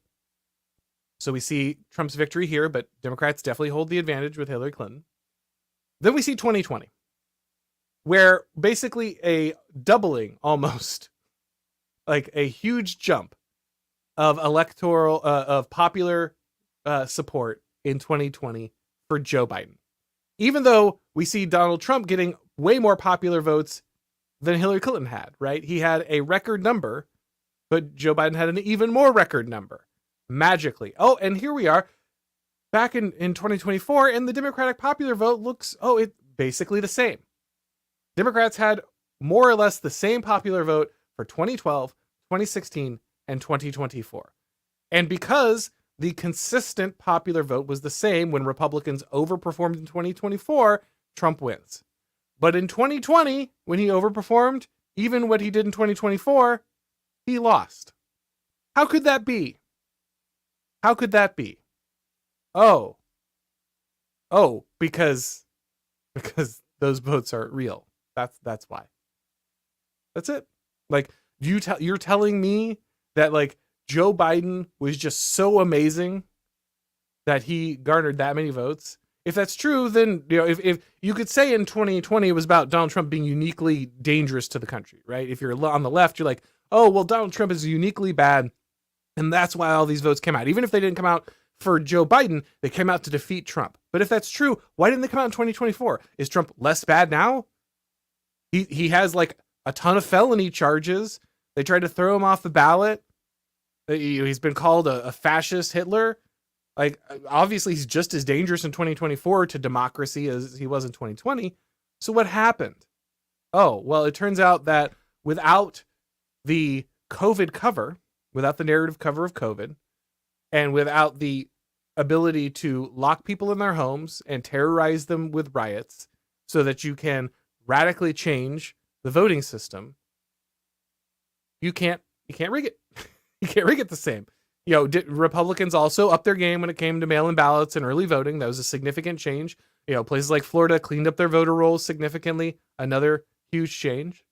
So we see Trump's victory here, but Democrats definitely hold the advantage with Hillary Clinton. Then we see 2020, where basically a doubling almost, like a huge jump of popular support in 2020 for Joe Biden. Even though we see Donald Trump getting way more popular votes than Hillary Clinton had, right? He had a record number, but Joe Biden had an even more record number. Magically. Oh, and here we are back in 2024, and the Democratic popular vote looks, it's basically the same. Democrats had more or less the same popular vote for 2012, 2016, and 2024. And because the consistent popular vote was the same when Republicans overperformed in 2024, Trump wins. But in 2020, when he overperformed, even what he did in 2024, he lost. How could that be? How could that be? Oh, because those votes are real. That's why. That's it. Like, you're telling me that like Joe Biden was just so amazing that he garnered that many votes? If that's true, then if you could say in 2020 it was about Donald Trump being uniquely dangerous to the country, right? If you're on the left, you're like, oh well, Donald Trump is uniquely bad, and that's why all these votes came out. Even if they didn't come out for Joe Biden, they came out to defeat Trump. But if that's true, why didn't they come out in 2024? Is Trump less bad now? He has like a ton of felony charges. They tried to throw him off the ballot. He's been called a fascist Hitler. Like, obviously, he's just as dangerous in 2024 to democracy as he was in 2020. So what happened? Oh, well, it turns out that without the COVID cover, without the narrative cover of COVID, and without the ability to lock people in their homes and terrorize them with riots so that you can radically change the voting system, you can't rig it. You can't rig it the same. Republicans also upped their game when it came to mail-in ballots and early voting. That was a significant change. Places like Florida cleaned up their voter rolls significantly. Another huge change.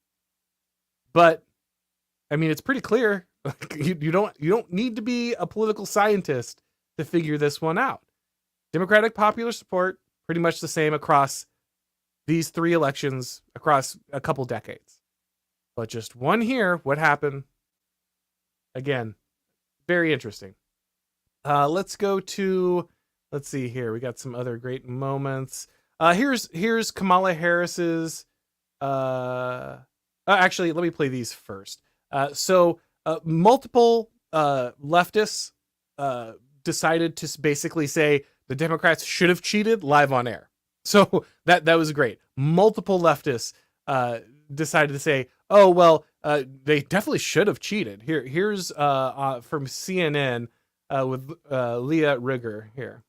But I mean, it's pretty clear. You don't need to be a political scientist to figure this one out. Democratic popular support pretty much the same across these 3 elections across a couple decades. But just one here, what happened? Again, very interesting. Let's go to, let's see here. We got some other great moments. Here's Kamala Harris's, actually, let me play these first. Multiple leftists decided to basically say the Democrats should have cheated live on air. So that was great. Multiple leftists decided to say, oh, well, they definitely should have cheated. Here's from CNN with Leah Rigger here.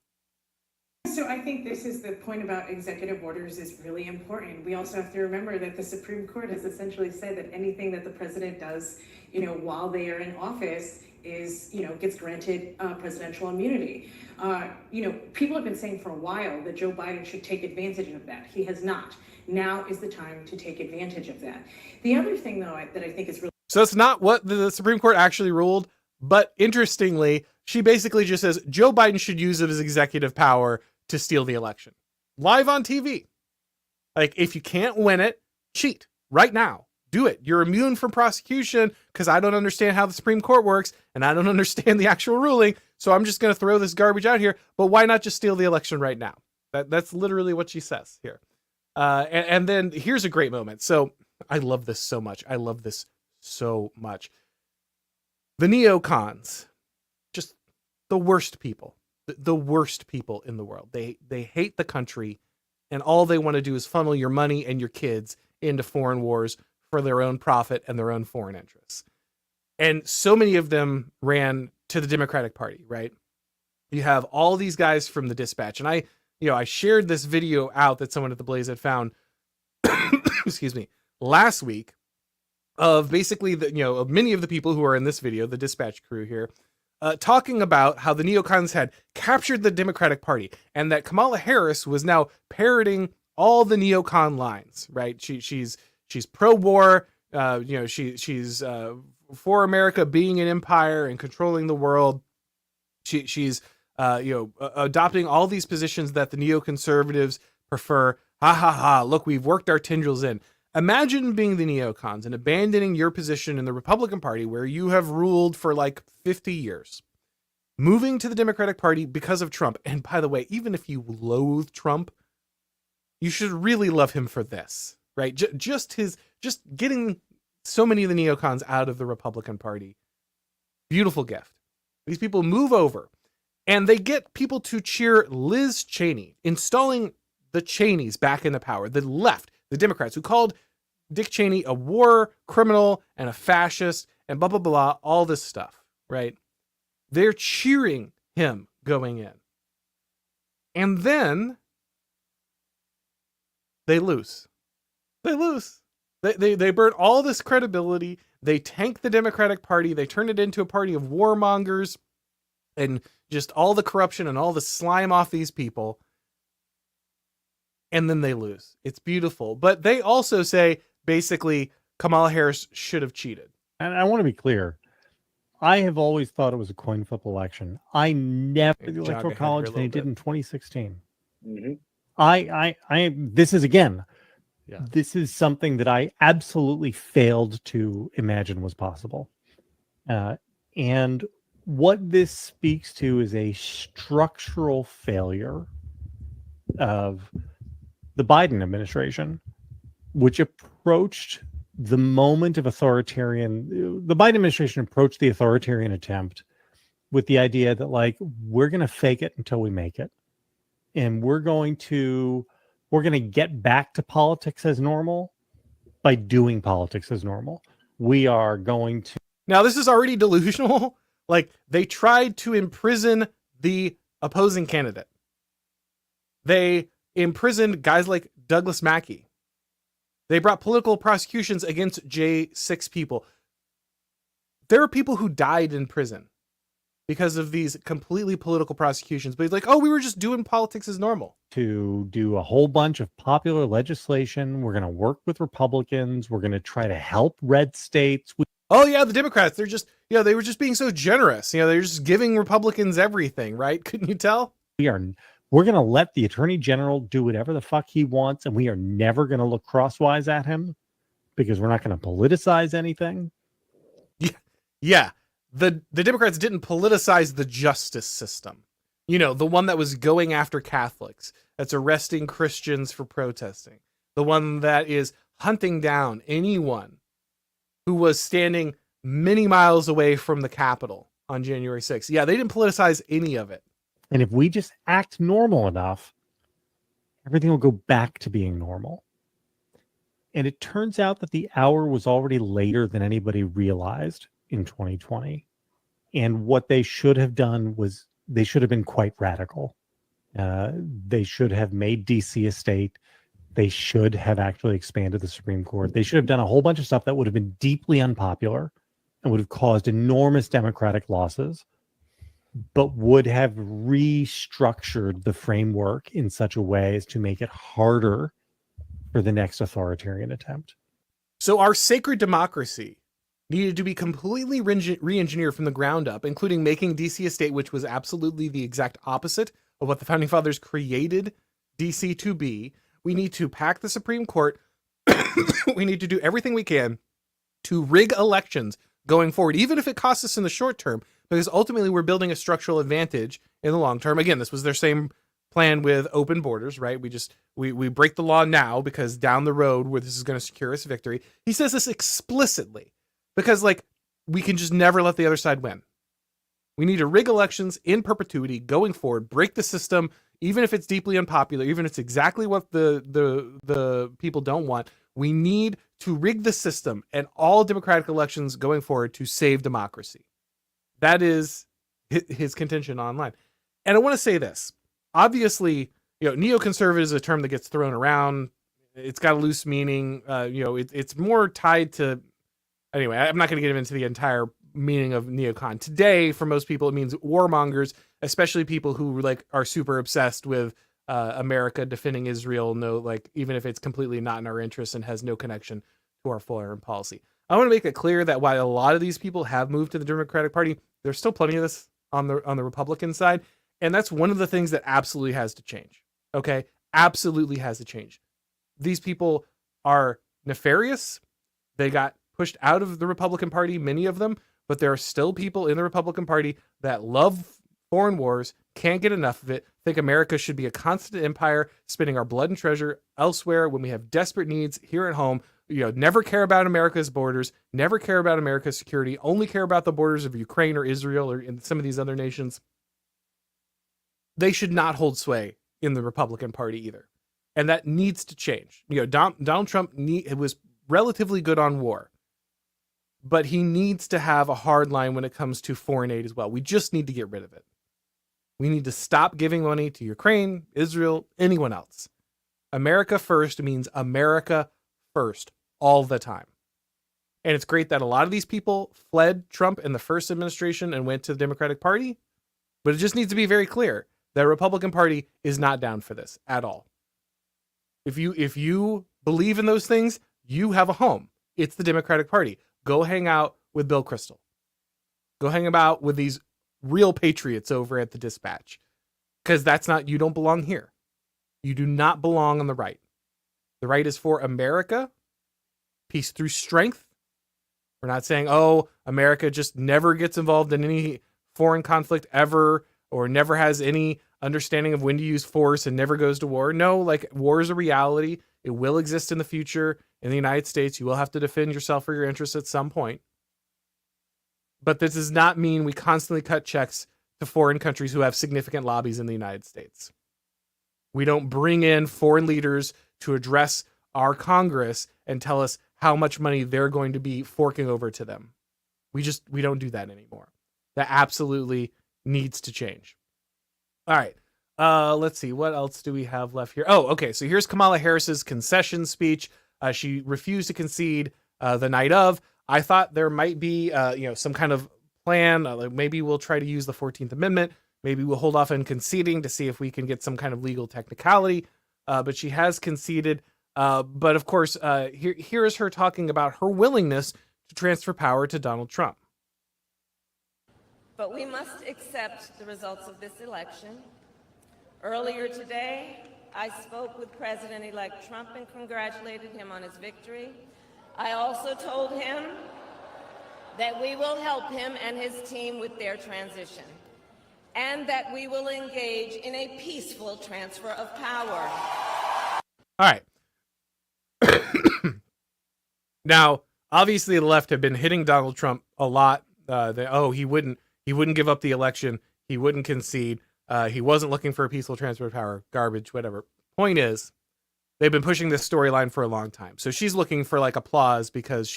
So I think this is the point about executive orders is really important. We also have to remember that the Supreme Court has essentially said that anything that the president does, while they are in office is, gets granted presidential immunity. People have been saying for a while that Joe Biden should take advantage of that. He has not. Now is the time to take advantage of that. The other thing, though, that I think is really... So that's not what the Supreme Court actually ruled. But interestingly, she basically just says Joe Biden should use his executive power to steal the election. Live on TV. Like, if you can't win it, cheat right now. Do it. You're immune from prosecution because I don't understand how the Supreme Court works and I don't understand the actual ruling. So I'm just going to throw this garbage out here. But why not just steal the election right now? That's literally what she says here. And then here's a great moment. So I love this so much. I love this so much. The neocons, just the worst people, the worst people in the world. They hate the country, and all they want to do is funnel your money and your kids into foreign wars for their own profit and their own foreign interests. And so many of them ran to the Democratic Party, right? You have all these guys from the Dispatch, and I shared this video out that someone at the Blaze had found, excuse me, last week, of basically many of the people who are in this video, the Dispatch crew here, talking about how the neocons had captured the Democratic Party and that Kamala Harris was now parroting all the neocon lines, right? She's pro-war, she's for America being an empire and controlling the world. She's adopting all these positions that the neoconservatives prefer. Ha ha ha! Look, we've worked our tendrils in. Imagine being the neocons and abandoning your position in the Republican Party where you have ruled for like 50 years, moving to the Democratic Party because of Trump. And by the way, even if you loathe Trump, you should really love him for this, right? Just getting so many of the neocons out of the Republican Party. Beautiful gift. These people move over and they get people to cheer Liz Cheney, installing the Cheneys back into power, the left. The Democrats who called Dick Cheney a war criminal and a fascist and blah, blah, blah, all this stuff, right? They're cheering him going in. And then they lose. They lose. They burn all this credibility. They tank the Democratic Party. They turn it into a party of warmongers and just all the corruption and all the slime off these people. And then they lose. It's beautiful. But they also say, basically, Kamala Harris should have cheated. And I want to be clear. I have always thought it was a coin flip election. I never, the Electoral College they did in 2016. Mm-hmm. This is, again, this is something that I absolutely failed to imagine was possible. And what this speaks to is a structural failure of the Biden administration, which approached the moment of authoritarian, the Biden administration approached the authoritarian attempt with the idea that, like, we're going to fake it until we make it. And we're going to get back to politics as normal by doing politics as normal. We are going to. Now, this is already delusional. Like, they tried to imprison the opposing candidate. They imprisoned guys like Douglas Mackey. They brought political prosecutions against J6 people. There are people who died in prison because of these completely political prosecutions. But he's like, oh, we were just doing politics as normal. To do a whole bunch of popular legislation. We're going to work with Republicans. We're going to try to help red states. Oh, yeah, the Democrats, they're just, they were just being so generous. They're just giving Republicans everything, right? Couldn't you tell? we're going to let the attorney general do whatever the fuck he wants, and we are never going to look crosswise at him because we're not going to politicize anything. Yeah. The Democrats didn't politicize the justice system. You know, the one that was going after Catholics, that's arresting Christians for protesting, the one that is hunting down anyone who was standing many miles away from the Capitol on January 6th. Yeah, they didn't politicize any of it. And if we just act normal enough, everything will go back to being normal. And it turns out that the hour was already later than anybody realized in 2020. And what they should have done was they should have been quite radical. They should have made DC a state. They should have actually expanded the Supreme Court. They should have done a whole bunch of stuff that would have been deeply unpopular and would have caused enormous democratic losses, but would have restructured the framework in such a way as to make it harder for the next authoritarian attempt. So our sacred democracy needed to be completely re-engineered from the ground up, including making DC a state, which was absolutely the exact opposite of what the Founding Fathers created DC to be. We need to pack the Supreme Court. We need to do everything we can to rig elections going forward, even if it costs us in the short term, because ultimately we're building a structural advantage in the long term. Again, this was their same plan with open borders, right? We break the law now because down the road where this is going to secure us victory. He says this explicitly because, like, we can just never let the other side win. We need to rig elections in perpetuity going forward, break the system, even if it's deeply unpopular, even if it's exactly what the people don't want. We need to rig the system and all democratic elections going forward to save democracy. That is his contention online. And I want to say this. Obviously, neoconservative is a term that gets thrown around. It's got a loose meaning. It's more tied to... Anyway, I'm not going to get into the entire meaning of neocon. Today, for most people, it means warmongers, especially people who are super obsessed with America defending Israel, even if it's completely not in our interest and has no connection to our foreign policy. I want to make it clear that while a lot of these people have moved to the Democratic Party, there's still plenty of this on the Republican side. And that's one of the things that absolutely has to change. Okay? Absolutely has to change. These people are nefarious. They got pushed out of the Republican Party, many of them, but there are still people in the Republican Party that love foreign wars, can't get enough of it, think America should be a constant empire, spending our blood and treasure elsewhere when we have desperate needs here at home. Never care about America's borders, never care about America's security, only care about the borders of Ukraine or Israel or in some of these other nations. They should not hold sway in the Republican Party either. And that needs to change. Donald Trump was relatively good on war, but he needs to have a hard line when it comes to foreign aid as well. We just need to get rid of it. We need to stop giving money to Ukraine, Israel, anyone else. America first means America first all the time. And it's great that a lot of these people fled Trump in the first administration and went to the Democratic Party, but it just needs to be very clear that the Republican Party is not down for this at all. If you believe in those things, you have a home. It's the Democratic Party. Go hang out with Bill Kristol. Go hang about with these real patriots over at the Dispatch. Because you don't belong here. You do not belong on the right. The right is for America, peace through strength. We're not saying, America just never gets involved in any foreign conflict ever, or never has any understanding of when to use force and never goes to war. No, war is a reality. It will exist in the future in the United States. You will have to defend yourself or your interests at some point. But this does not mean we constantly cut checks to foreign countries who have significant lobbies in the United States. We don't bring in foreign leaders to address our Congress and tell us how much money they're going to be forking over to them. We don't do that anymore. That absolutely needs to change. All right. Let's see. What else do we have left here? Oh, okay. So here's Kamala Harris's concession speech. She refused to concede the night of. I thought there might be, some kind of plan. Maybe we'll try to use the 14th Amendment. Maybe we'll hold off on conceding to see if we can get some kind of legal technicality. But she has conceded. But of course, here is her talking about her willingness to transfer power to Donald Trump. But we must accept the results of this election. Earlier today, I spoke with President-elect Trump and congratulated him on his victory. I also told him that we will help him and his team with their transition, and that we will engage in a peaceful transfer of power. All right. Now, obviously, the left have been hitting Donald Trump a lot. He wouldn't give up the election. He wouldn't concede. He wasn't looking for a peaceful transfer of power. Garbage, whatever. Point is, they've been pushing this storyline for a long time. So she's looking for like applause because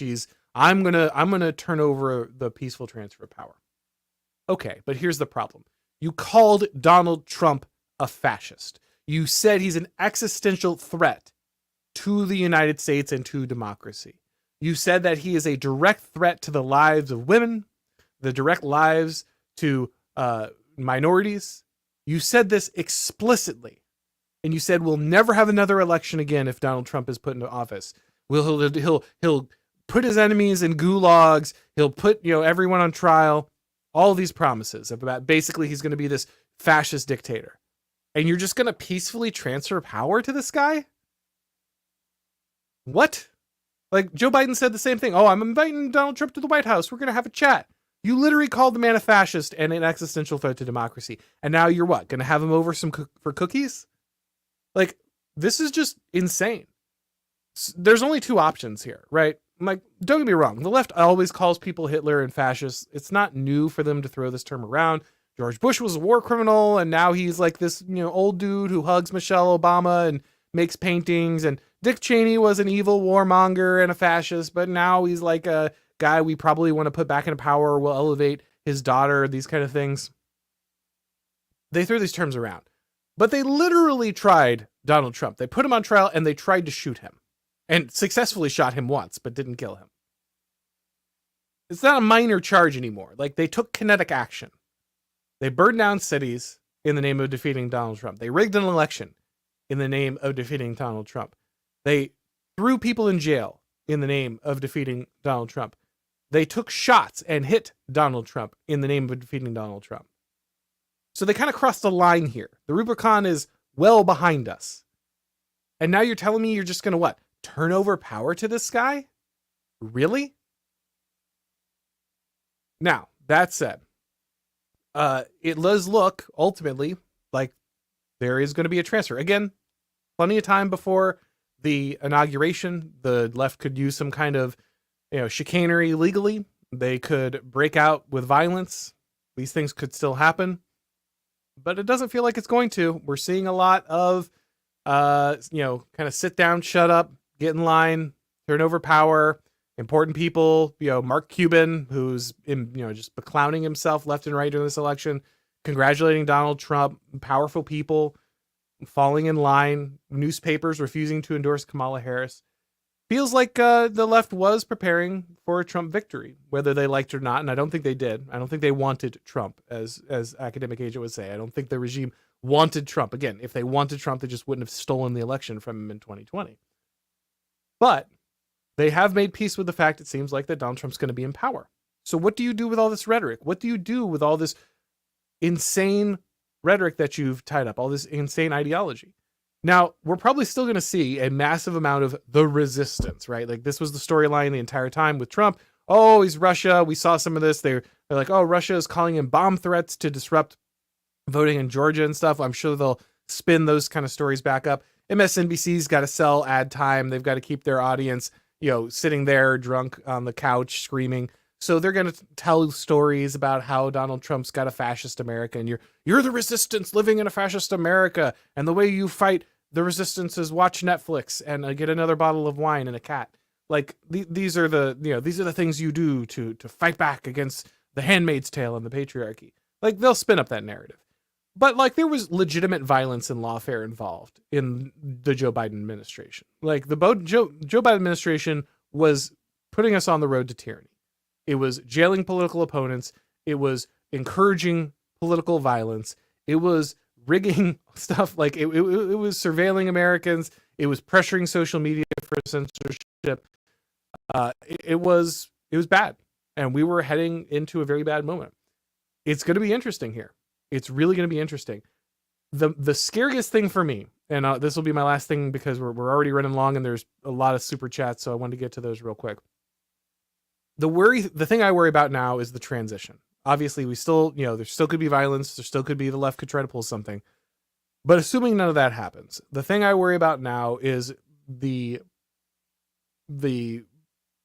I'm gonna turn over the peaceful transfer of power. Okay, but here's the problem. You called Donald Trump a fascist. You said he's an existential threat to the United States and to democracy. You said that he is a direct threat to the lives of women, the direct lives to minorities. You said this explicitly. And you said we'll never have another election again if Donald Trump is put into office. He'll put his enemies in gulags. He'll put everyone on trial. All these promises about basically he's going to be this fascist dictator. And you're just going to peacefully transfer power to this guy? What? Like Joe Biden said the same thing. Oh, I'm inviting Donald Trump to the White House. We're going to have a chat. You literally called the man a fascist and an existential threat to democracy. And now you're what? Going to have him over for cookies? Like, this is just insane. There's only two options here, right? Like, don't get me wrong. The left always calls people Hitler and fascists. It's not new for them to throw this term around. George Bush was a war criminal, and now he's like this, old dude who hugs Michelle Obama and makes paintings. And Dick Cheney was an evil warmonger and a fascist, but now he's like a guy we probably want to put back into power. We'll elevate his daughter, these kind of things. They throw these terms around. But they literally tried Donald Trump. They put him on trial and they tried to shoot him. And successfully shot him once, but didn't kill him. It's not a minor charge anymore. Like, they took kinetic action. They burned down cities in the name of defeating Donald Trump. They rigged an election in the name of defeating Donald Trump. They threw people in jail in the name of defeating Donald Trump. They took shots and hit Donald Trump in the name of defeating Donald Trump. So they kind of crossed the line here. The Rubicon is well behind us. And now you're telling me you're just going to what? Turn over power to this guy? Really? Now, that said, it does look ultimately like there is going to be a transfer. Again, plenty of time before the inauguration. The left could use some kind of chicanery legally. They could break out with violence. These things could still happen. But it doesn't feel like it's going to. We're seeing a lot of, kind of sit down, shut up, get in line, turn over power, important people, Mark Cuban, who's just beclowning himself left and right during this election, congratulating Donald Trump, powerful people falling in line, newspapers refusing to endorse Kamala Harris. Feels like the left was preparing for a Trump victory, whether they liked it or not. And I don't think they did. I don't think they wanted Trump, as Academic Agent would say. I don't think the regime wanted Trump. Again, if they wanted Trump, they just wouldn't have stolen the election from him in 2020. But they have made peace with the fact, it seems like, that Donald Trump's going to be in power. So what do you do with all this rhetoric? What do you do with all this insane rhetoric that you've tied up, all this insane ideology? Now, we're probably still going to see a massive amount of the resistance, right? Like, this was the storyline the entire time with Trump. Oh, he's Russia. We saw some of this. They're like, oh, Russia is calling in bomb threats to disrupt voting in Georgia and stuff. I'm sure they'll spin those kind of stories back up. MSNBC's got to sell ad time. They've got to keep their audience, sitting there drunk on the couch screaming. So they're going to tell stories about how Donald Trump's got a fascist America, and you're the resistance living in a fascist America, and the way you fight the resistance is watch Netflix and get another bottle of wine and a cat. Like, these are the things you do to fight back against the Handmaid's Tale and the patriarchy. Like, they'll spin up that narrative. But like, there was legitimate violence and lawfare involved in the Joe Biden administration. Like, the Joe Biden administration was putting us on the road to tyranny. It was jailing political opponents. It was encouraging political violence. It was rigging stuff. Like, it was surveilling Americans. It was pressuring social media for censorship. It was bad. And we were heading into a very bad moment. It's going to be interesting here. It's really going to be interesting. the scariest thing for me, and this will be my last thing because we're already running long and there's a lot of super chats, so I wanted to get to those real quick. The thing I worry about now is the transition. Obviously, we still, there still could be violence, there still could be the left could try to pull something. But assuming none of that happens, the thing I worry about now is the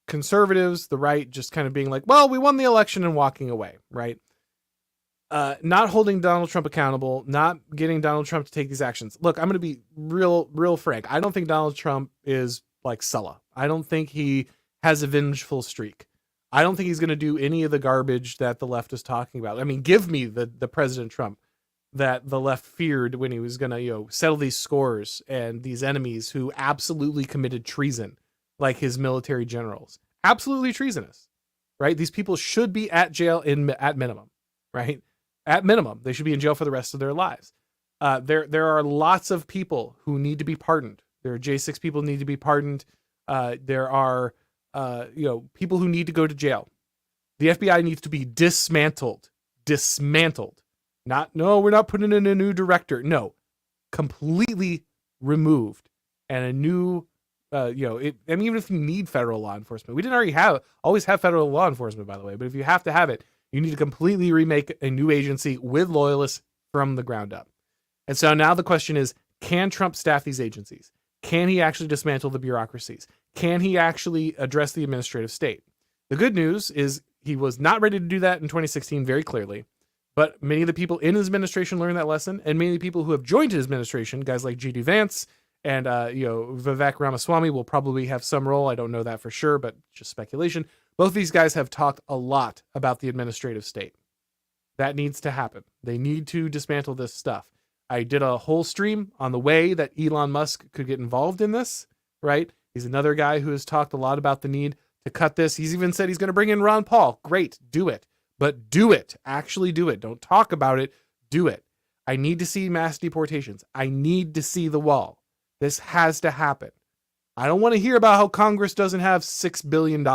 conservatives, the right, just kind of being like, well, we won the election and walking away, right? Not holding Donald Trump accountable, not getting Donald Trump to take these actions. Look, I'm going to be real frank. I don't think Donald Trump is like Sulla. I don't think he has a vengeful streak. I don't think he's going to do any of the garbage that the left is talking about. I mean, give me the President Trump that the left feared when he was going to, settle these scores and these enemies who absolutely committed treason, like his military generals. Absolutely treasonous, right? These people should be at jail at minimum, right? At minimum, they should be in jail for the rest of their lives. There are lots of people who need to be pardoned. There are J6 people who need to be pardoned. There are, people who need to go to jail. The FBI needs to be dismantled. No, we're not putting in a new director. No, completely removed. And a new, even if you need federal law enforcement, we didn't always have federal law enforcement, by the way, but if you have to have it, you need to completely remake a new agency with loyalists from the ground up. And so now the question is, can Trump staff these agencies? Can he actually dismantle the bureaucracies? Can he actually address the administrative state? The good news is he was not ready to do that in 2016 very clearly, but many of the people in his administration learned that lesson, and many of the people who have joined his administration, guys like J.D. Vance and Vivek Ramaswamy will probably have some role. I don't know that for sure, but just speculation. Both these guys have talked a lot about the administrative state. That needs to happen. They need to dismantle this stuff. I did a whole stream on the way that Elon Musk could get involved in this, right? He's another guy who has talked a lot about the need to cut this. He's even said he's going to bring in Ron Paul. Great, do it. But do it. Actually do it. Don't talk about it. Do it. I need to see mass deportations. I need to see the wall. This has to happen. I don't want to hear about how Congress doesn't have $6 billion.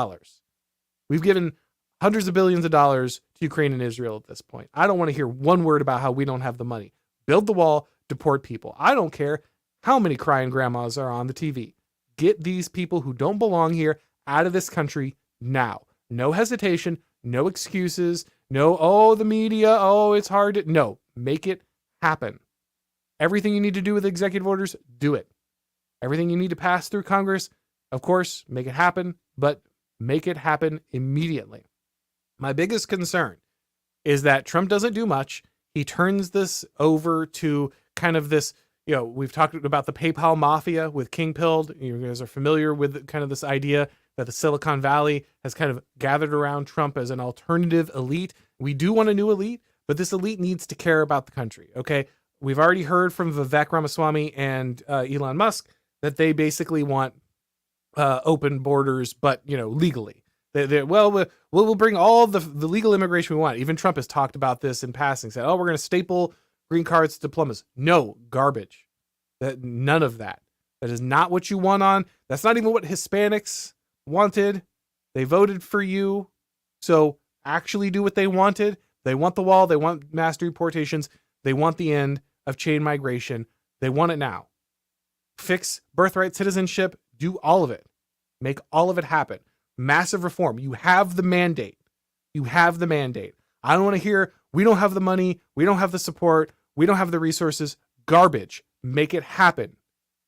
We've given hundreds of billions of dollars to Ukraine and Israel at this point. I don't want to hear one word about how we don't have the money. Build the wall, deport people. I don't care how many crying grandmas are on the TV. Get these people who don't belong here out of this country now. No hesitation, no excuses, no, the media, it's hard to... No, make it happen. Everything you need to do with executive orders, do it. Everything you need to pass through Congress, of course, make it happen, but make it happen immediately. My biggest concern is that Trump doesn't do much. He turns this over to kind of this, we've talked about the PayPal mafia with King Pilled. You guys are familiar with kind of this idea that the Silicon Valley has kind of gathered around Trump as an alternative elite. We do want a new elite, but this elite needs to care about the country, okay? We've already heard from Vivek Ramaswamy and Elon Musk that they basically want open borders, but, legally. We'll bring all the legal immigration we want. Even Trump has talked about this in passing, said, we're going to staple green cards to diplomas. No, garbage. None of that. That is not what you want on. That's not even what Hispanics wanted. They voted for you. So actually do what they wanted. They want the wall. They want mass deportations. They want the end of chain migration. They want it now. Fix birthright citizenship. Do all of it. Make all of it happen. Massive reform. You have the mandate. I don't want to hear, we don't have the money. We don't have the support. We don't have the resources. Garbage. Make it happen.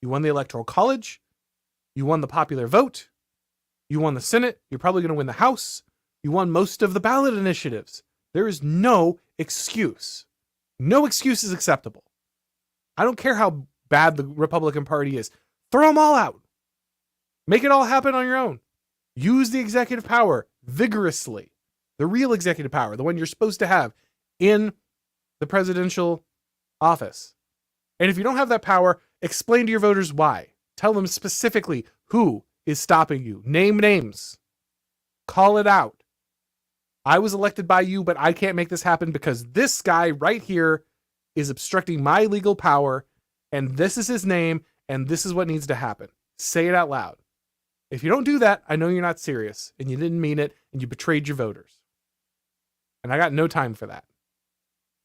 You won the Electoral College. You won the popular vote. You won the Senate. You're probably going to win the House. You won most of the ballot initiatives. There is no excuse. No excuse is acceptable. I don't care how bad the Republican Party is. Throw them all out. Make it all happen on your own. Use the executive power vigorously. The real executive power, the one you're supposed to have in the presidential office. And if you don't have that power, explain to your voters why. Tell them specifically who is stopping you. Name names. Call it out. I was elected by you, but I can't make this happen because this guy right here is obstructing my legal power, and this is his name, and this is what needs to happen. Say it out loud. If you don't do that, I know you're not serious, and you didn't mean it, and you betrayed your voters. And I got no time for that.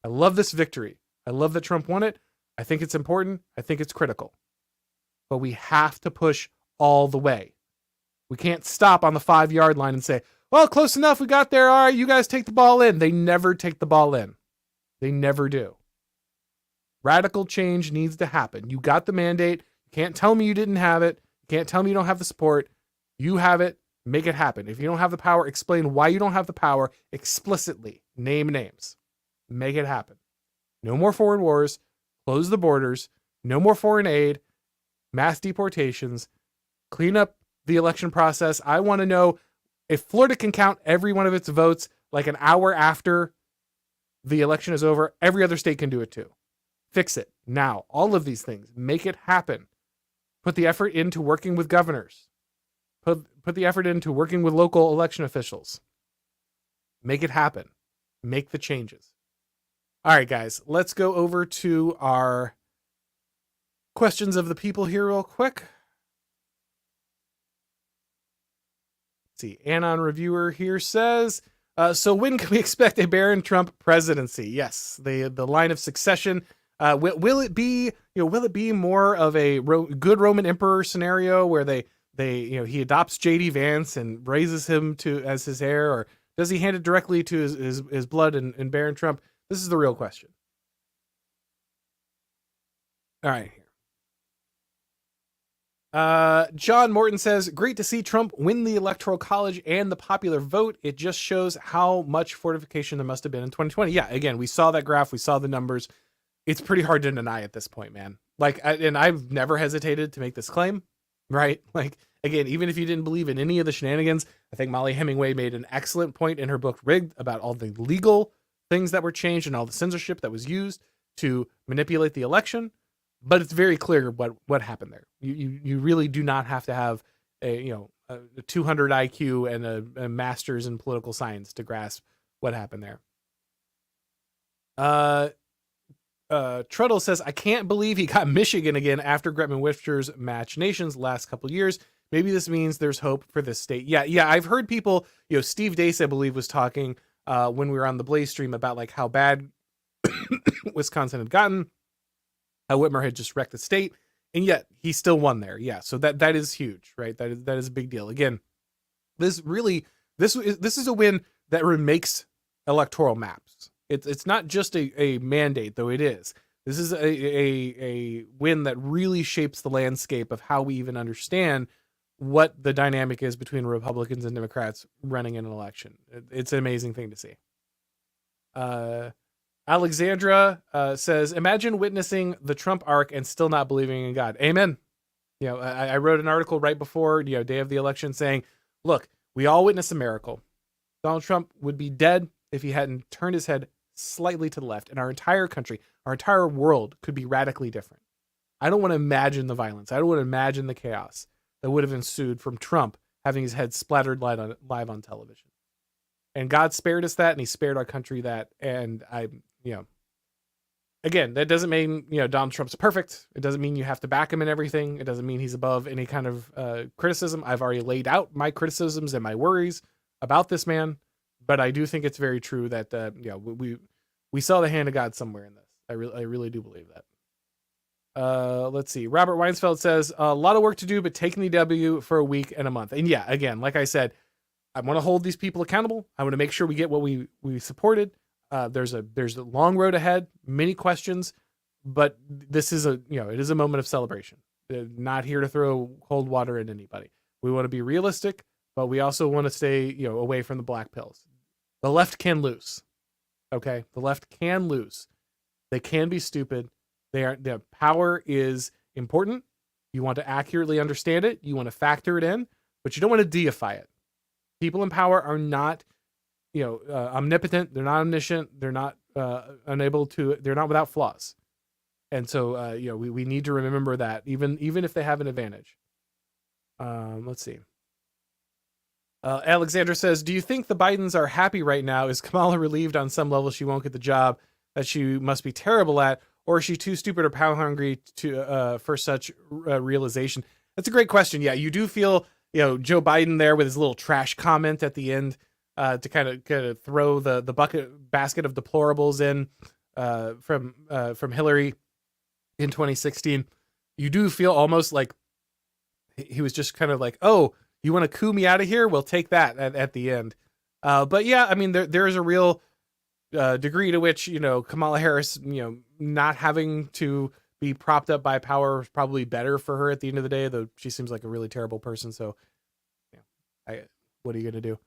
I love this victory. I love that Trump won it. I think it's important. I think it's critical. But we have to push all the way. We can't stop on the 5-yard line and say, well, close enough. We got there. All right, you guys take the ball in. They never take the ball in. They never do. Radical change needs to happen. You got the mandate. You can't tell me you didn't have it. You can't tell me you don't have the support. You have it. Make it happen. If you don't have the power, explain why you don't have the power explicitly. Name names. Make it happen. No more foreign wars. Close the borders. No more foreign aid. Mass deportations. Clean up the election process. I want to know if Florida can count every one of its votes like an hour after the election is over. Every other state can do it too. Fix it now. All of these things. Make it happen. Put the effort into working with governors. Put the effort into working with local election officials. Make it happen. Make the changes. All right, guys, let's go over to our questions of the people here real quick. Let's see, Anon Reviewer here says, so when can we expect a Barron Trump presidency? Yes, the line of succession. Will it be more of a good Roman emperor scenario where he adopts J.D. Vance and raises him as his heir, or does he hand it directly to his blood and Barron Trump? This is the real question. All right. John Morton says, great to see Trump win the Electoral College and the popular vote. It just shows how much fortification there must have been in 2020. Yeah, again, we saw that graph. We saw the numbers. It's pretty hard to deny at this point, man. And I've never hesitated to make this claim, right? Like, again, even if you didn't believe in any of the shenanigans, I think Molly Hemingway made an excellent point in her book, Rigged, about all the legal things that were changed and all the censorship that was used to manipulate the election. But it's very clear what happened there. You really do not have to have a 200 IQ and a master's in political science to grasp what happened there. Truddle says, I can't believe he got Michigan again after Gretman Whitcher's machinations last couple of years. Maybe this means there's hope for this state. Yeah. I've heard people, Steve Deace, I believe, was talking when we were on the Blaze stream about like how bad Wisconsin had gotten, how Whitmer had just wrecked the state, and yet he still won there. Yeah, so that is huge, right? That is a big deal. Again, this is a win that remakes electoral maps. It's not just a mandate, though it is. This is a win that really shapes the landscape of how we even understand what the dynamic is between Republicans and Democrats running in an election. It's an amazing thing to see. Alexandra says, imagine witnessing the Trump arc and still not believing in God. Amen. I wrote an article right before, day of the election saying, look, we all witnessed a miracle. Donald Trump would be dead if he hadn't turned his head slightly to the left, and our entire country, our entire world could be radically different. I don't want to imagine the violence. I don't want to imagine the chaos that would have ensued from Trump having his head splattered live on television. And God spared us that, and he spared our country that. And again, that doesn't mean, Donald Trump's perfect. It doesn't mean you have to back him in everything. It doesn't mean he's above any kind of criticism. I've already laid out my criticisms and my worries about this man, but I do think it's very true that, we saw the hand of God somewhere in this. I really do believe that. Let's see. Robert Weinsfeld says, a lot of work to do, but taking the W for a week and a month. And yeah, again, like I said, I want to hold these people accountable. I want to make sure we get what we supported. There's a long road ahead, many questions, but this is it is a moment of celebration. Not here to throw cold water at anybody. We want to be realistic, but we also want to stay, away from the black pills. The left can lose. Okay. The left can lose. They can be stupid. Their power is important. You want to accurately understand it. You want to factor it in, but you don't want to deify it. People in power are not, omnipotent. They're not omniscient. They're not they're not without flaws. And so, we need to remember that even if they have an advantage. Let's see. Alexandra says, do you think the Bidens are happy right now? Is Kamala relieved on some level she won't get the job that she must be terrible at? Or is she too stupid or power hungry for such realization? That's a great question. Yeah, you do feel, Joe Biden there with his little trash comment at the end to kind of throw the basket of deplorables in from Hillary. in 2016, you do feel almost like he was just kind of like, oh, you want to coup me out of here? We'll take that at the end. But yeah, I mean, there is a real degree to which, Kamala Harris, not having to be propped up by power was probably better for her at the end of the day, though she seems like a really terrible person. So, what are you going to do?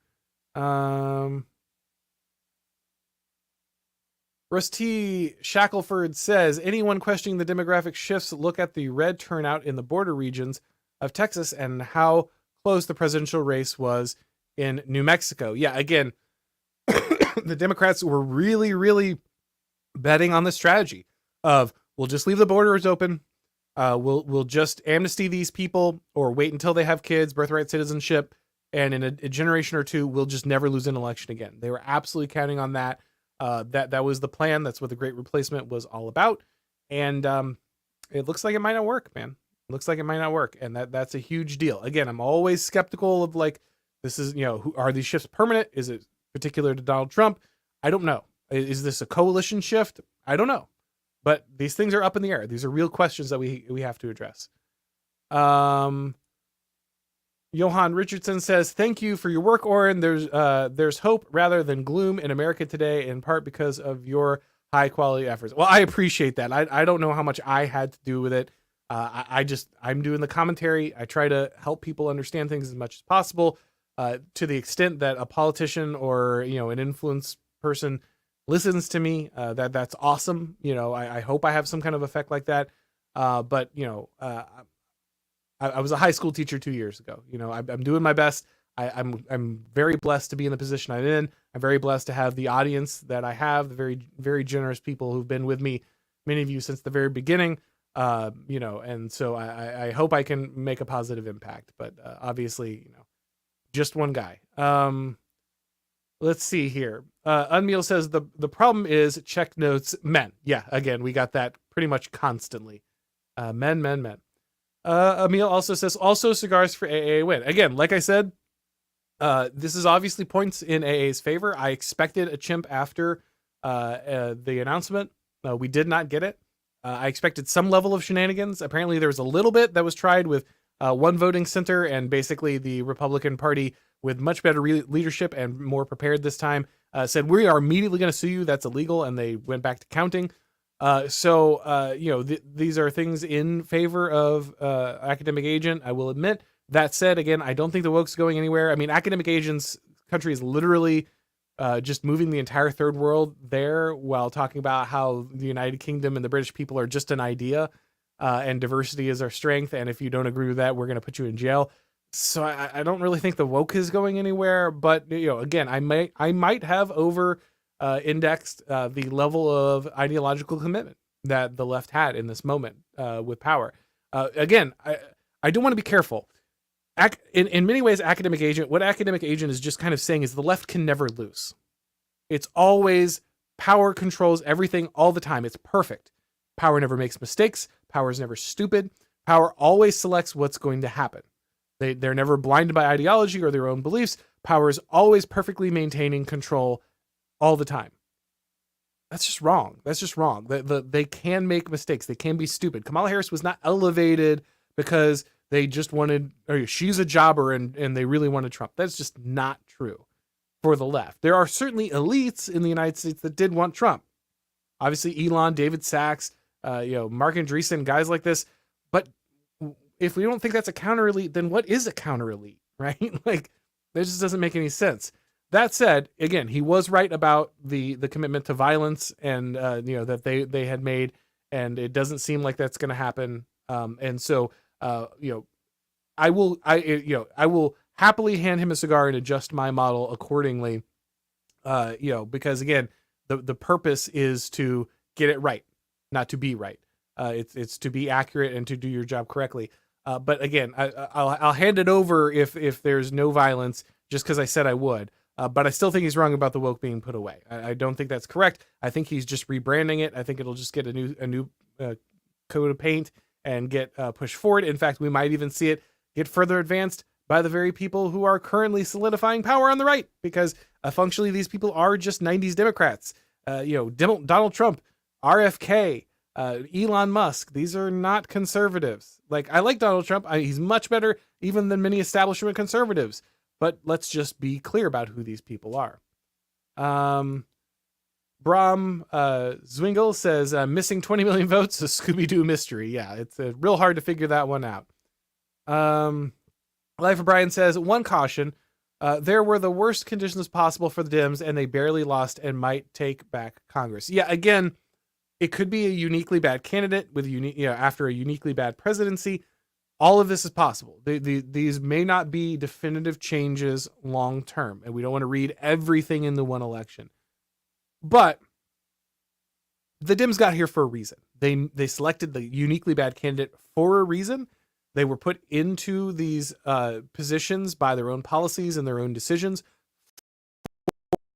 Rusty Shackelford says, anyone questioning the demographic shifts, look at the red turnout in the border regions of Texas and how close the presidential race was in New Mexico. Yeah, again, the Democrats were really, really betting on the strategy of, we'll just leave the borders open. We'll just amnesty these people or wait until they have kids, birthright citizenship. And in a generation or two, we'll just never lose an election again. They were absolutely counting on that. That was the plan. That's what the Great Replacement was all about. And it looks like it might not work, man. It looks like it might not work. And that's a huge deal. Again, I'm always skeptical of like, this is, are these shifts permanent? Is it particular to Donald Trump? I don't know. Is this a coalition shift? I don't know. But these things are up in the air. These are real questions that we have to address. Johan Richardson says, thank you for your work, Auron. There's hope rather than gloom in America today, in part because of your high quality efforts. Well, I appreciate that. I don't know how much I had to do with it. I'm doing the commentary. I try to help people understand things as much as possible, to the extent that a politician or, an influence person listens to me. That's awesome. I hope I have some kind of effect like that. But I was a high school teacher 2 years ago. I'm doing my best. I'm very blessed to be in the position I'm in. I'm very blessed to have the audience that I have, the very, very generous people who've been with me, many of you since the very beginning. And so I hope I can make a positive impact, but obviously, just one guy. Let's see here. Unmeal says the problem is check notes men. Yeah, again, we got that pretty much constantly. Men. Emil also says, also cigars for AA win. Again, like I said, this is obviously points in AA's favor. I expected a chimp after the announcement. We did not get it. I expected some level of shenanigans. Apparently there was a little bit that was tried with one voting center, and basically the Republican Party, with much better leadership and more prepared this time, said, we are immediately going to sue you. That's illegal. And they went back to counting. These are things in favor of academic agent. I will admit. That said, again, I don't think the woke's going anywhere. I mean, academic agent's country is literally just moving the entire third world there, while talking about how the United Kingdom and the British people are just an idea, and diversity is our strength. And if you don't agree with that, we're going to put you in jail. So I don't really think the woke is going anywhere. But again, I might have over indexed the level of ideological commitment that the left had in this moment with power. Again, I do want to be careful. In many ways, academic agent, what academic agent is just kind of saying is the left can never lose. It's always power controls everything all the time. It's perfect. Power never makes mistakes. Power is never stupid. Power always selects what's going to happen. They're never blinded by ideology or their own beliefs. Power is always perfectly maintaining control all the time. That's just wrong. They can make mistakes. They can be stupid. Kamala Harris was not elevated because they just wanted, or she's a jobber and they really wanted Trump. That's just not true for the left. There are certainly elites in the United States that did want Trump. Obviously, Elon, David Sachs, Mark Andreessen, guys like this. But if we don't think that's a counter elite, then what is a counter elite, right? Like, that just doesn't make any sense. That said, again, he was right about the commitment to violence and that they had made, and it doesn't seem like that's going to happen. And so I will happily hand him a cigar and adjust my model accordingly. Because again, the purpose is to get it right, not to be right. It's to be accurate and to do your job correctly. But again, I'll hand it over if there's no violence, just because I said I would. But I still think he's wrong about the woke being put away. I don't think that's correct. I think he's just rebranding it. I think it'll just get a new coat of paint and get pushed forward. In fact, we might even see it get further advanced by the very people who are currently solidifying power on the right, because functionally these people are just 90s Democrats. Donald Trump, RFK, Elon Musk. These are not conservatives. Like, I like Donald Trump. He's much better even than many establishment conservatives. But let's just be clear about who these people are. Bram Zwingle says, missing 20 million votes, a Scooby-Doo mystery. Yeah, it's real hard to figure that one out. Life of Brian says, one caution, there were the worst conditions possible for the Dems, and they barely lost and might take back Congress. Yeah, again, it could be a uniquely bad candidate with after a uniquely bad presidency. All of this is possible. These may not be definitive changes long term, and we don't want to read everything in the one election. But the Dems got here for a reason. They selected the uniquely bad candidate for a reason. They were put into these positions by their own policies and their own decisions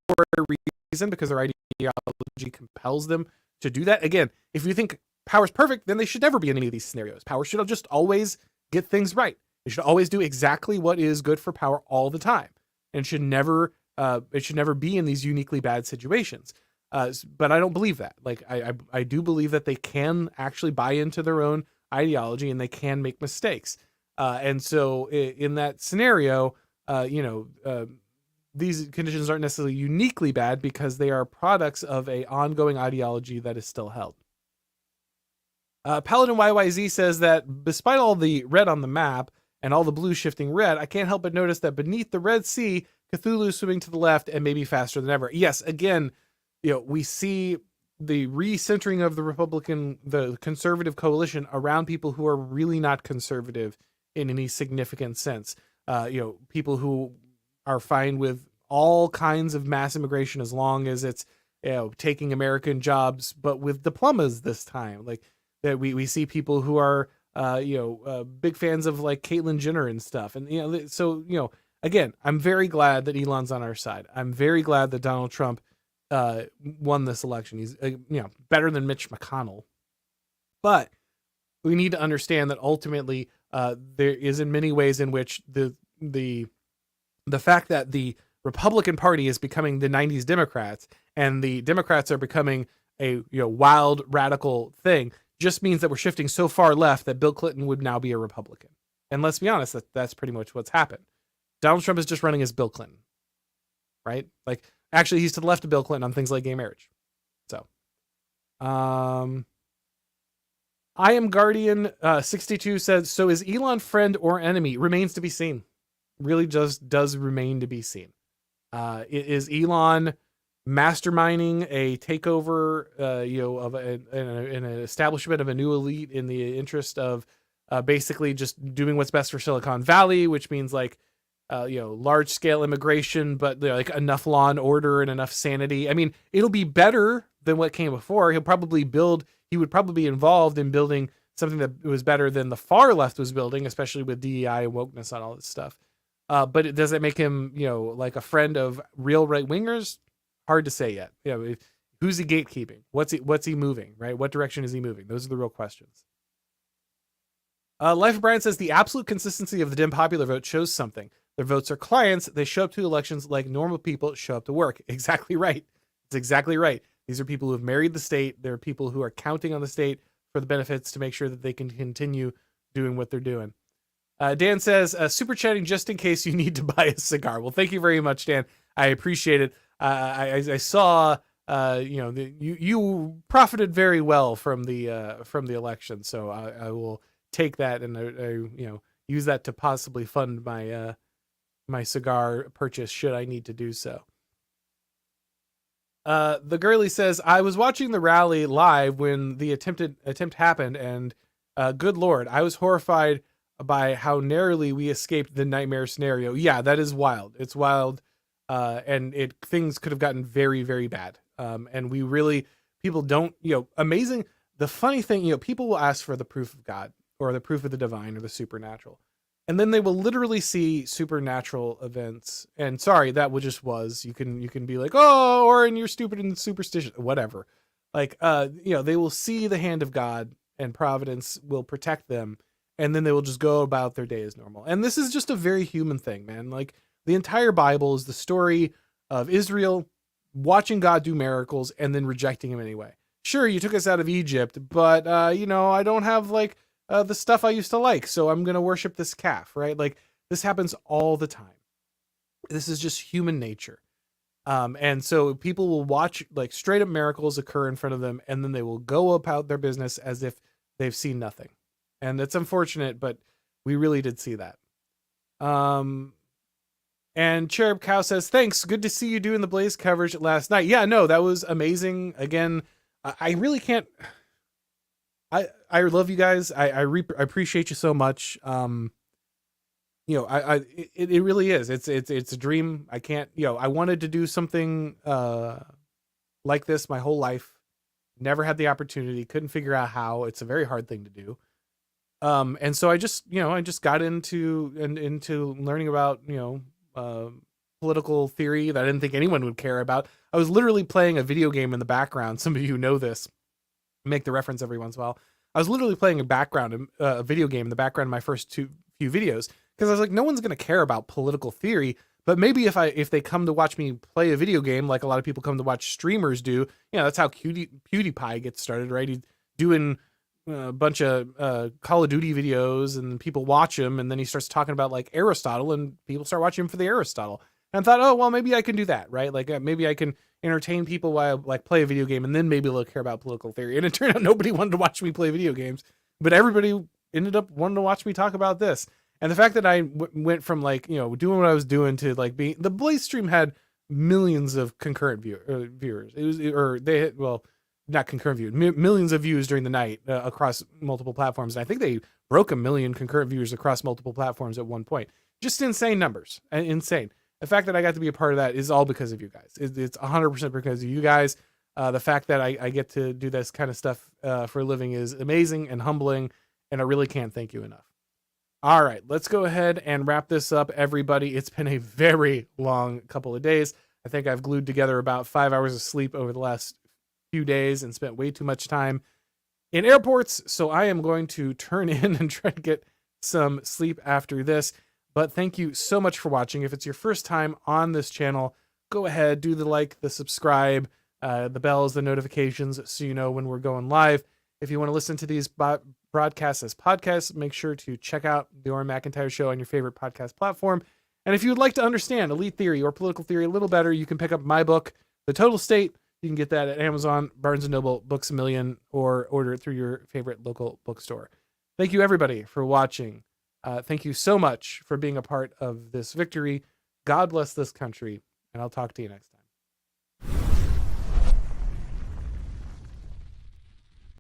for a reason, because their ideology compels them to do that. Again, if you think power's perfect, then they should never be in any of these scenarios. Power should just always get things right. They should always do exactly what is good for power all the time, and should never be in these uniquely bad situations. But I don't believe that. Like, I do believe that they can actually buy into their own ideology and they can make mistakes. And so in that scenario, these conditions aren't necessarily uniquely bad because they are products of a ongoing ideology that is still held. Paladin YYZ says that despite all the red on the map and all the blue shifting red, I can't help but notice that beneath the Red Sea, Cthulhu is swimming to the left and maybe faster than ever. Yes, again, we see the recentering of the conservative coalition around people who are really not conservative in any significant sense. People who are fine with all kinds of mass immigration as long as it's, taking American jobs, but with diplomas this time. Like, that we see people who are, big fans of like Caitlyn Jenner and stuff. And, so, again, I'm very glad that Elon's on our side. I'm very glad that Donald Trump won this election. He's better than Mitch McConnell. But we need to understand that ultimately there is in many ways in which the fact that the Republican Party is becoming the 90s Democrats and the Democrats are becoming a wild radical thing just means that we're shifting so far left that Bill Clinton would now be a Republican. And let's be honest, that's pretty much what's happened. Donald Trump is just running as Bill Clinton, right? Like, actually, he's to the left of Bill Clinton on things like gay marriage. So, I am Guardian 62 says, so is Elon friend or enemy? Remains to be seen. Really just does remain to be seen. Is Elon masterminding a takeover, of an establishment of a new elite in the interest of basically just doing what's best for Silicon Valley, which means like, large scale immigration, but like enough law and order and enough sanity. I mean, it'll be better than what came before. He would probably be involved in building something that was better than the far left was building, especially with DEI and wokeness and all this stuff. But does it make him, like a friend of real right wingers? Hard to say yet. Who's he gatekeeping? What's he moving, right? What direction is he moving? Those are the real questions. Life of Brian says the absolute consistency of the Dem popular vote shows something. Their votes are clients. They show up to elections like normal people show up to work. Exactly right. It's exactly right. These are people who have married the state. They're people who are counting on the state for the benefits to make sure that they can continue doing what they're doing. Dan says, super chatting just in case you need to buy a cigar. Well, thank you very much, Dan. I appreciate it. I saw, you profited very well from the election. So I will take that and use that to possibly fund my my cigar purchase should I need to do so. The girly says, I was watching the rally live when the attempt happened, and good Lord, I was horrified by how narrowly we escaped the nightmare scenario. Yeah, that is wild. It's wild. And things could have gotten very, very bad. And people don't, amazing. The funny thing, people will ask for the proof of God or the proof of the divine or the supernatural. And then they will literally see supernatural events. And sorry, that was. You can be like, oh, Auron, you're stupid and superstitious, whatever. Like, they will see the hand of God and providence will protect them. And then they will just go about their day as normal. And this is just a very human thing, man. Like, the entire Bible is the story of Israel watching God do miracles and then rejecting him anyway. sure, you took us out of Egypt, but I don't have like the stuff I used to like, so I'm gonna worship this calf, right? Like this happens all the time. This is just human nature. And so people will watch like straight up miracles occur in front of them, and then they will go about their business as if they've seen nothing. And that's unfortunate, but we really did see that. And Cherub Cow says, thanks. Good to see you doing the Blaze coverage last night. Yeah, no, that was amazing. Again, I really can't. I love you guys. I appreciate you so much. It really is. It's a dream. I can't, I wanted to do something like this my whole life. Never had the opportunity, couldn't figure out how. It's a very hard thing to do. And so I just got into learning about, political theory that I didn't think anyone would care about. I was literally playing a video game in the background. Some of you know this, make the reference every once in a while. I was literally playing a video game in the background of my first few videos, because I was like, no one's going to care about political theory, but maybe if they come to watch me play a video game, like a lot of people come to watch streamers do, that's how PewDiePie gets started, right? He's doing a bunch of Call of Duty videos, and people watch him, and then he starts talking about like Aristotle, and people start watching him for the Aristotle. And I thought, oh, well, maybe I can do that, right? Like maybe I can entertain people while I like play a video game, and then maybe they'll care about political theory. And it turned out nobody wanted to watch me play video games, but everybody ended up wanting to watch me talk about this. And the fact that I went from like, doing what I was doing to like being, the Blaze stream had millions of concurrent viewers. It was, they had, well, not concurrent views, millions of views during the night across multiple platforms. And I think they broke 1 million concurrent viewers across multiple platforms at one point. Just insane numbers, insane. The fact that I got to be a part of that is all because of you guys. It's 100% because of you guys. The fact that I get to do this kind of stuff for a living is amazing and humbling, and I really can't thank you enough. All right, let's go ahead and wrap this up, everybody. It's been a very long couple of days. I think I've glued together about 5 hours of sleep over the last few days and spent way too much time in airports. So I am going to turn in and try to get some sleep after this. But thank you so much for watching. If it's your first time on this channel, go ahead, do the like, the subscribe, the bells, the notifications, so you know when we're going live. If you want to listen to these broadcasts as podcasts, make sure to check out the Auron MacIntyre Show on your favorite podcast platform. And if you would like to understand elite theory or political theory a little better, you can pick up my book, The Total State. You can get that at Amazon, Barnes & Noble, Books A Million, or order it through your favorite local bookstore. Thank you, everybody, for watching. Thank you so much for being a part of this victory. God bless this country, and I'll talk to you next time.